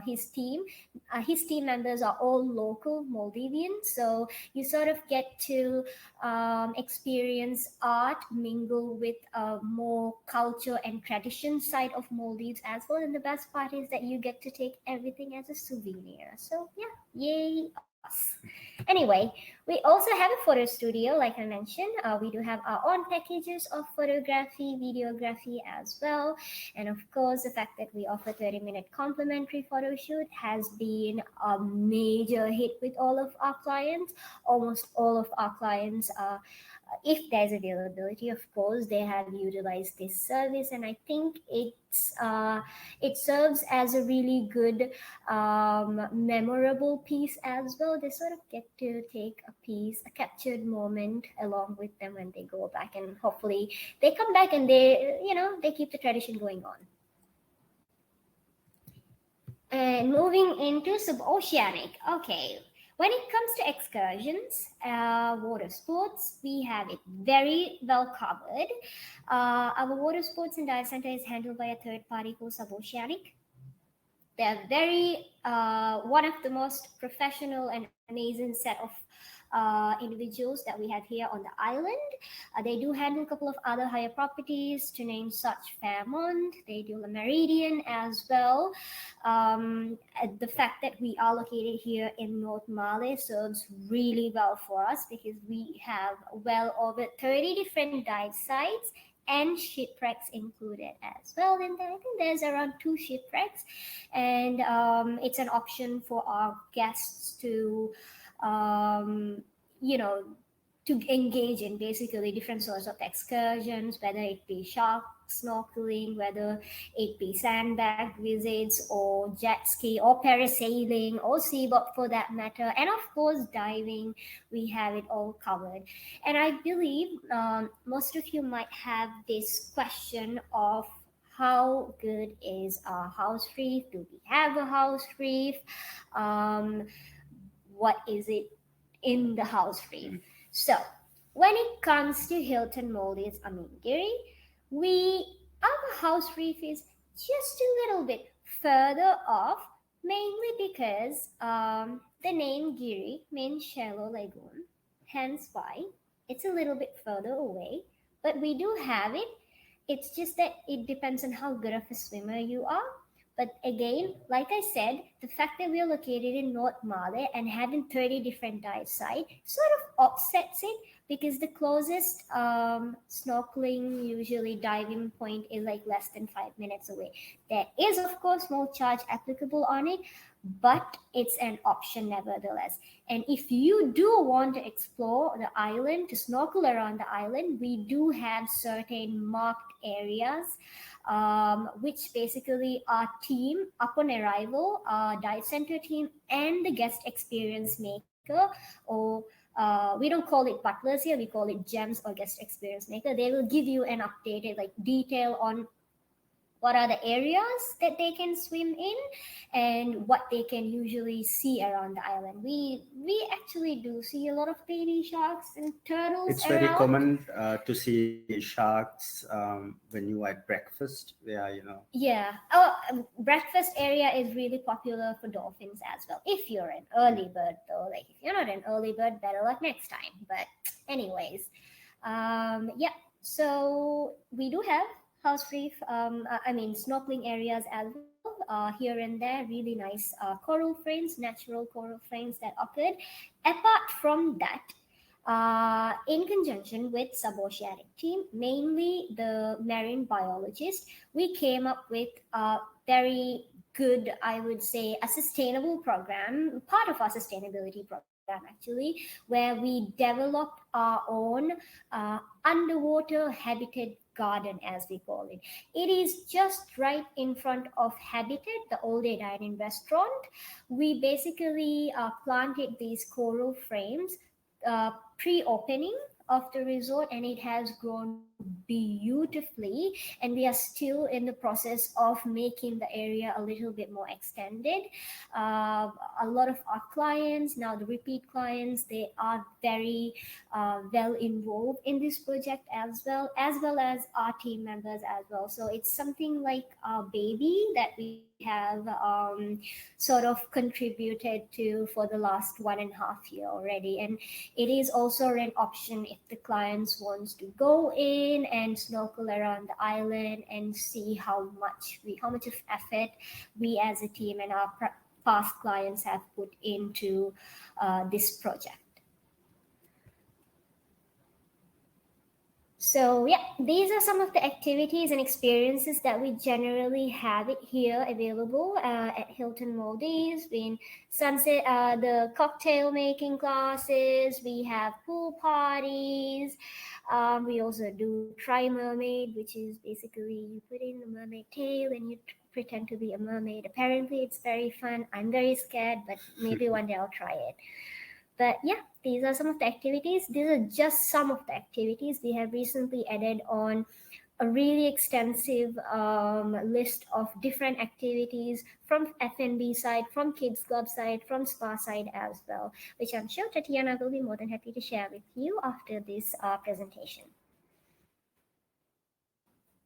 S3: his team. His team members are all local Maldivians, so you sort of get to experience art mingle with more culture and tradition side of Maldives as well. And the best part is that you get to take everything as a souvenir. So yeah, yay us. Anyway, we also have a photo studio, like I mentioned. We do have our own packages of photography, videography as well. And of course, the fact that we offer 30-minute complimentary photo shoot has been a major hit with all of our clients. Almost all of our clients if there's availability, of course, they have utilized this service, and I think it serves as a really good memorable piece as well. They sort of get to take a piece, a captured moment along with them when they go back, and hopefully they come back and they keep the tradition going on. And moving into suboceanic, okay. When it comes to excursions, water sports, we have it very well covered. Our water sports and dive center is handled by a third party called Suboceanic. They're very one of the most professional and amazing set of individuals that we have here on the island. They do handle a couple of other higher properties, to name such Fairmont. They do the Meridian as well. The fact that we are located here in North Malé serves really well for us because we have well over 30 different dive sites and shipwrecks included as well. And I think there's around 2 shipwrecks, and it's an option for our guests to to engage in basically different sorts of excursions, whether it be shark snorkeling, whether it be sandbag visits or jet ski or parasailing or seaboard for that matter, and of course diving. We have it all covered. And I believe most of you might have this question of how good is our house reef? Do we have a house reef? What is it in the house reef? So when it comes to Hilton Maldives Amingiri, our house reef is just a little bit further off, mainly because the name Giri means shallow lagoon, hence why it's a little bit further away. But we do have it. It's just that it depends on how good of a swimmer you are. But again, like I said, the fact that we're located in North Male and having 30 different dive sites sort of offsets it, because the closest snorkeling, usually diving point, is like less than 5 minutes away. There is, of course, no charge applicable on it, but it's an option nevertheless. And if you do want to explore the island, to snorkel around the island, we do have certain marked areas, which basically our team, upon arrival, our dive center team and the guest experience maker, or we don't call it butlers here, we call it gems or guest experience maker. They will give you an updated like detail on what are the areas that they can swim in and what they can usually see around the island. We actually do see a lot of baby sharks and turtles
S2: It's
S3: around.
S2: very common to see sharks when you are at breakfast.
S3: Yeah. Breakfast area is really popular for dolphins as well. If you're an early bird, though, like if you're not an early bird, better luck next time. But anyways, yeah. So we do have house reef, snorkeling areas as well, here and there. Really nice coral frames, natural coral frames that occurred. Apart from that, in conjunction with suboceanic team, mainly the marine biologist, we came up with a very good, I would say, a sustainable program, part of our sustainability program actually, where we developed our own underwater habitat garden, as we call it. It is just right in front of Habitat, the all-day dining restaurant. We basically planted these coral frames pre-opening of the resort, and it has grown beautifully, and we are still in the process of making the area a little bit more extended. A lot of our clients now, the repeat clients, they are very well involved in this project as well as our team members as well. So it's something like a baby that we have sort of contributed to for the last 1.5 year already. And it is also an option if the clients wants to go in and snorkel around the island and see how much of effort we as a team and our past clients have put into this project. So yeah, these are some of the activities and experiences that we generally have it here available at Hilton Maldives. In sunset, the cocktail making classes, we have pool parties. We also do try mermaid, which is basically you put in the mermaid tail and you pretend to be a mermaid. Apparently, it's very fun. I'm very scared, but maybe one day I'll try it. But yeah, these are some of the activities. These are just some of the activities. We have recently added on a really extensive list of different activities from F&B side, from Kids Club side, from Spa side as well, which I'm sure Tetiana will be more than happy to share with you after this presentation.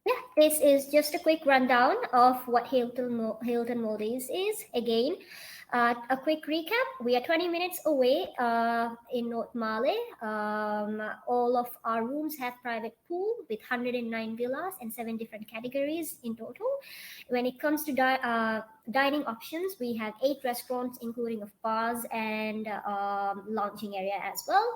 S3: Yeah, this is just a quick rundown of what Hilton Maldives is. Again, a quick recap. We are 20 minutes away in North Male. All of our rooms have private pool with 109 villas and 7 different categories in total. When it comes to dining options, we have 8 restaurants, including of bars and lounging area as well.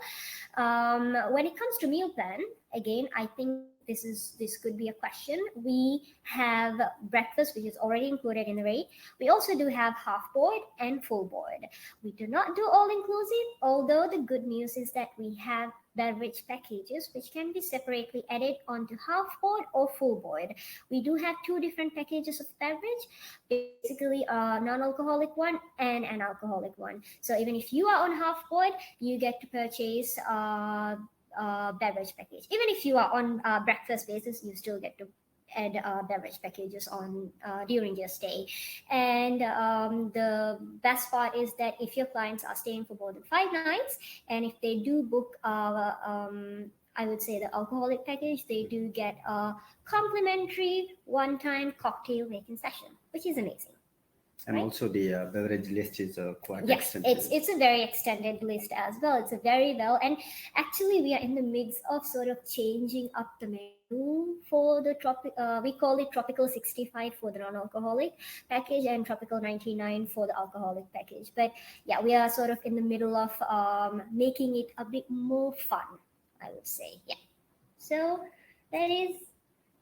S3: When it comes to meal plan, again, I think this could be a question. We have breakfast, which is already included in the rate. We also do have half board and full board. We do not do all inclusive, although the good news is that we have beverage packages which can be separately added onto half board or full board. We do have 2 different packages of beverage, basically a non-alcoholic one and an alcoholic one. So even if you are on half board, you get to purchase beverage package. Even if you are on breakfast basis, you still get to add beverage packages on during your stay. And the best part is that if your clients are staying for more than 5 nights, and if they do book I would say the alcoholic package, they do get a complimentary one-time cocktail making session, which is amazing.
S2: And right? Also the beverage list is quite extensive.
S3: It's a very extended list as well. It's a very well, and actually we are in the midst of sort of changing up the menu for the we call it tropical 65 for the non-alcoholic package and tropical 99 for the alcoholic package. But yeah, we are sort of in the middle of making it a bit more fun, I would say. Yeah. So that is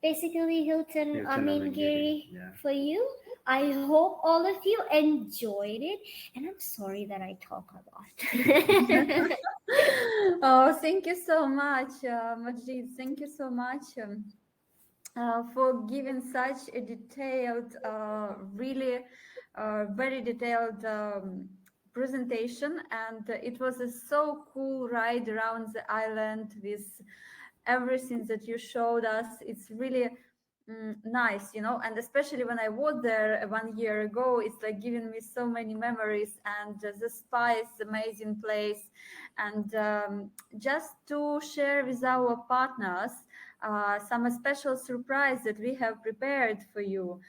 S3: basically Hilton Amingiri for you. I hope all of you enjoyed it, and I'm sorry that I talk a lot.
S1: Oh, thank you so much, Majid. Thank you so much. For giving such a detailed, really very detailed presentation. And it was a so cool ride around the island with everything that you showed us. It's really nice, and especially when I was there 1 year ago, it's like giving me so many memories. And the spa is amazing place. And just to share with our partners some special surprise that we have prepared for you.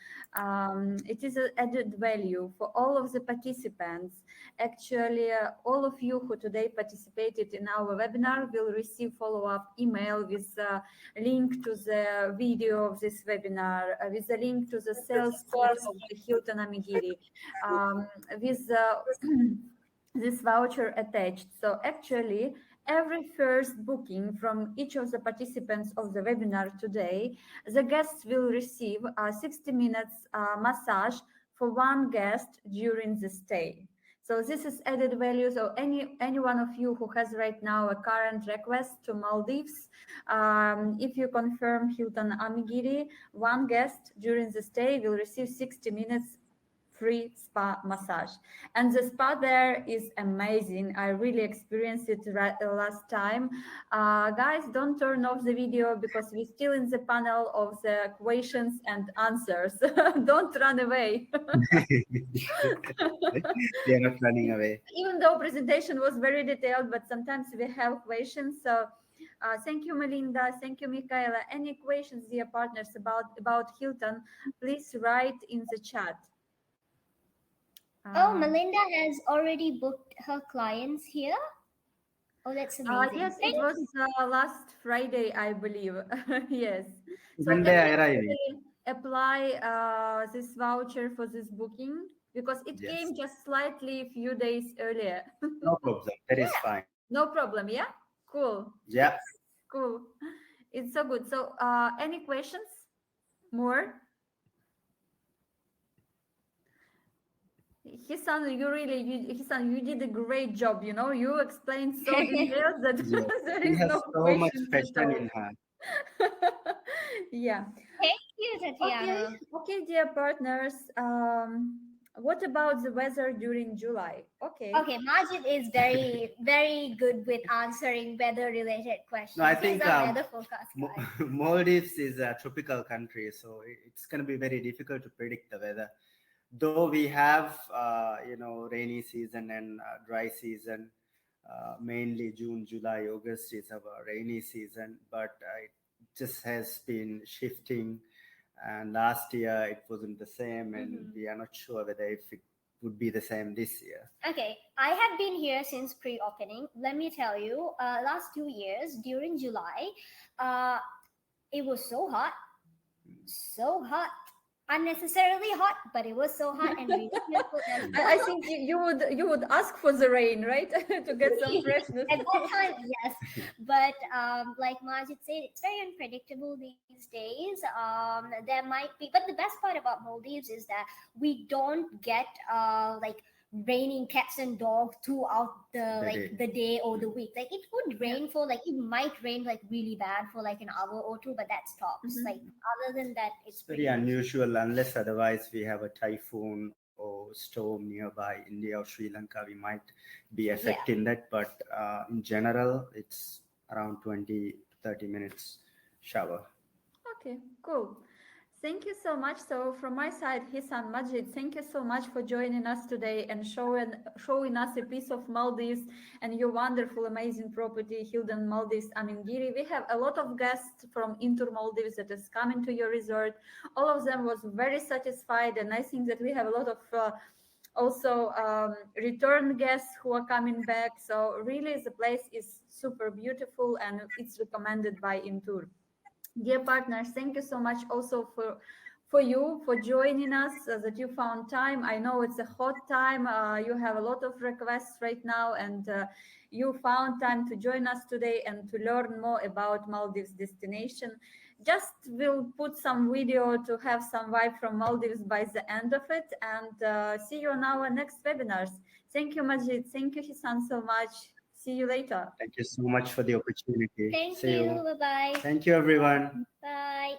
S1: It is an added value for all of the participants. Actually, all of you who today participated in our webinar will receive follow-up email with a link to the video of this webinar, with a link to the sales kit of the Hilton Amingiri, with this voucher attached. So actually, every first booking from each of the participants of the webinar today, the guests will receive a 60 minutes massage for one guest during the stay. So this is added value. So any one of you who has right now a current request to Maldives, if you confirm Hilton Amingiri, one guest during the stay will receive 60 minutes free spa massage. And the spa there is amazing. I really experienced it last time. Guys, don't turn off the video because we're still in the panel of the questions and answers. Don't run away.
S4: They are not running away.
S1: Even though presentation was very detailed, but sometimes we have questions. So thank you, Melinda. Thank you, Michaela. Any questions, dear partners, about Hilton, please write in the chat.
S3: Oh, Melinda has already booked her clients here. Oh, that's amazing.
S1: Yes, it was last Friday, I believe. Yes. So
S4: When
S1: can
S4: they are
S1: we
S4: arriving.
S1: actually apply this voucher for this booking? Because it
S4: Yes.
S1: came just slightly a few days earlier.
S4: No problem. That is fine.
S1: No problem, yeah? Cool.
S4: Yeah.
S1: Cool. It's so good. So any questions? More? Hisaan, you did a great job. You explained so detailed that
S4: Yes.
S1: there
S4: She
S1: is
S4: has
S1: no
S4: so much
S1: questions at
S4: passion
S1: all.
S4: in her.
S1: Yeah.
S3: Thank you, Tetiana.
S1: Okay, dear partners. What about the weather during July? Okay.
S3: Okay, Majid is very, very good with answering weather-related questions.
S4: No, I
S3: He's
S4: think
S3: a weather forecast guy.
S4: Maldives is a tropical country, so it's going to be very difficult to predict the weather. Though we have, rainy season and dry season, mainly June, July, August is our rainy season, but it just has been shifting. And last year it wasn't the same, and we are not sure whether if it would be the same this year.
S3: Okay, I have been here since pre-opening. Let me tell you, last 2 years during July, it was so hot, unnecessarily hot, but it was so hot and really beautiful.
S1: I think you would ask for the rain, right, to get some freshness.
S3: At that time, yes, but like Majid said, it's very unpredictable these days. There might be, but the best part about Maldives is that we don't get like raining cats and dogs throughout the day or the week. Like it would rain for like, it might rain like really bad for like an hour or two, but that stops. Like other than that, it's
S4: very unusual. Unless otherwise we have a typhoon or storm nearby India or Sri Lanka, we might be affecting that. But in general, it's around 20-30 minutes shower.
S1: Okay, cool. Thank you so much. So from my side, Hisaan, Majid, thank you so much for joining us today and showing us a piece of Maldives and your wonderful, amazing property, Hilton Maldives Amingiri. We have a lot of guests from Inter Maldives that is coming to your resort. All of them was very satisfied, and I think that we have a lot of also return guests who are coming back. So really, the place is super beautiful and it's recommended by Intour. Dear partners, thank you so much also for you for joining us, that you found time. I know it's a hot time. You have a lot of requests right now, and you found time to join us today and to learn more about Maldives destination. Just we'll put some video to have some vibe from Maldives by the end of it, and see you on our next webinars. Thank you, Majid. Thank you, Hisaan, so much. See you later.
S4: Thank you so much for the opportunity.
S3: Thank
S4: See
S3: you.
S4: you.
S3: Bye-bye.
S4: Thank you, everyone.
S3: Bye.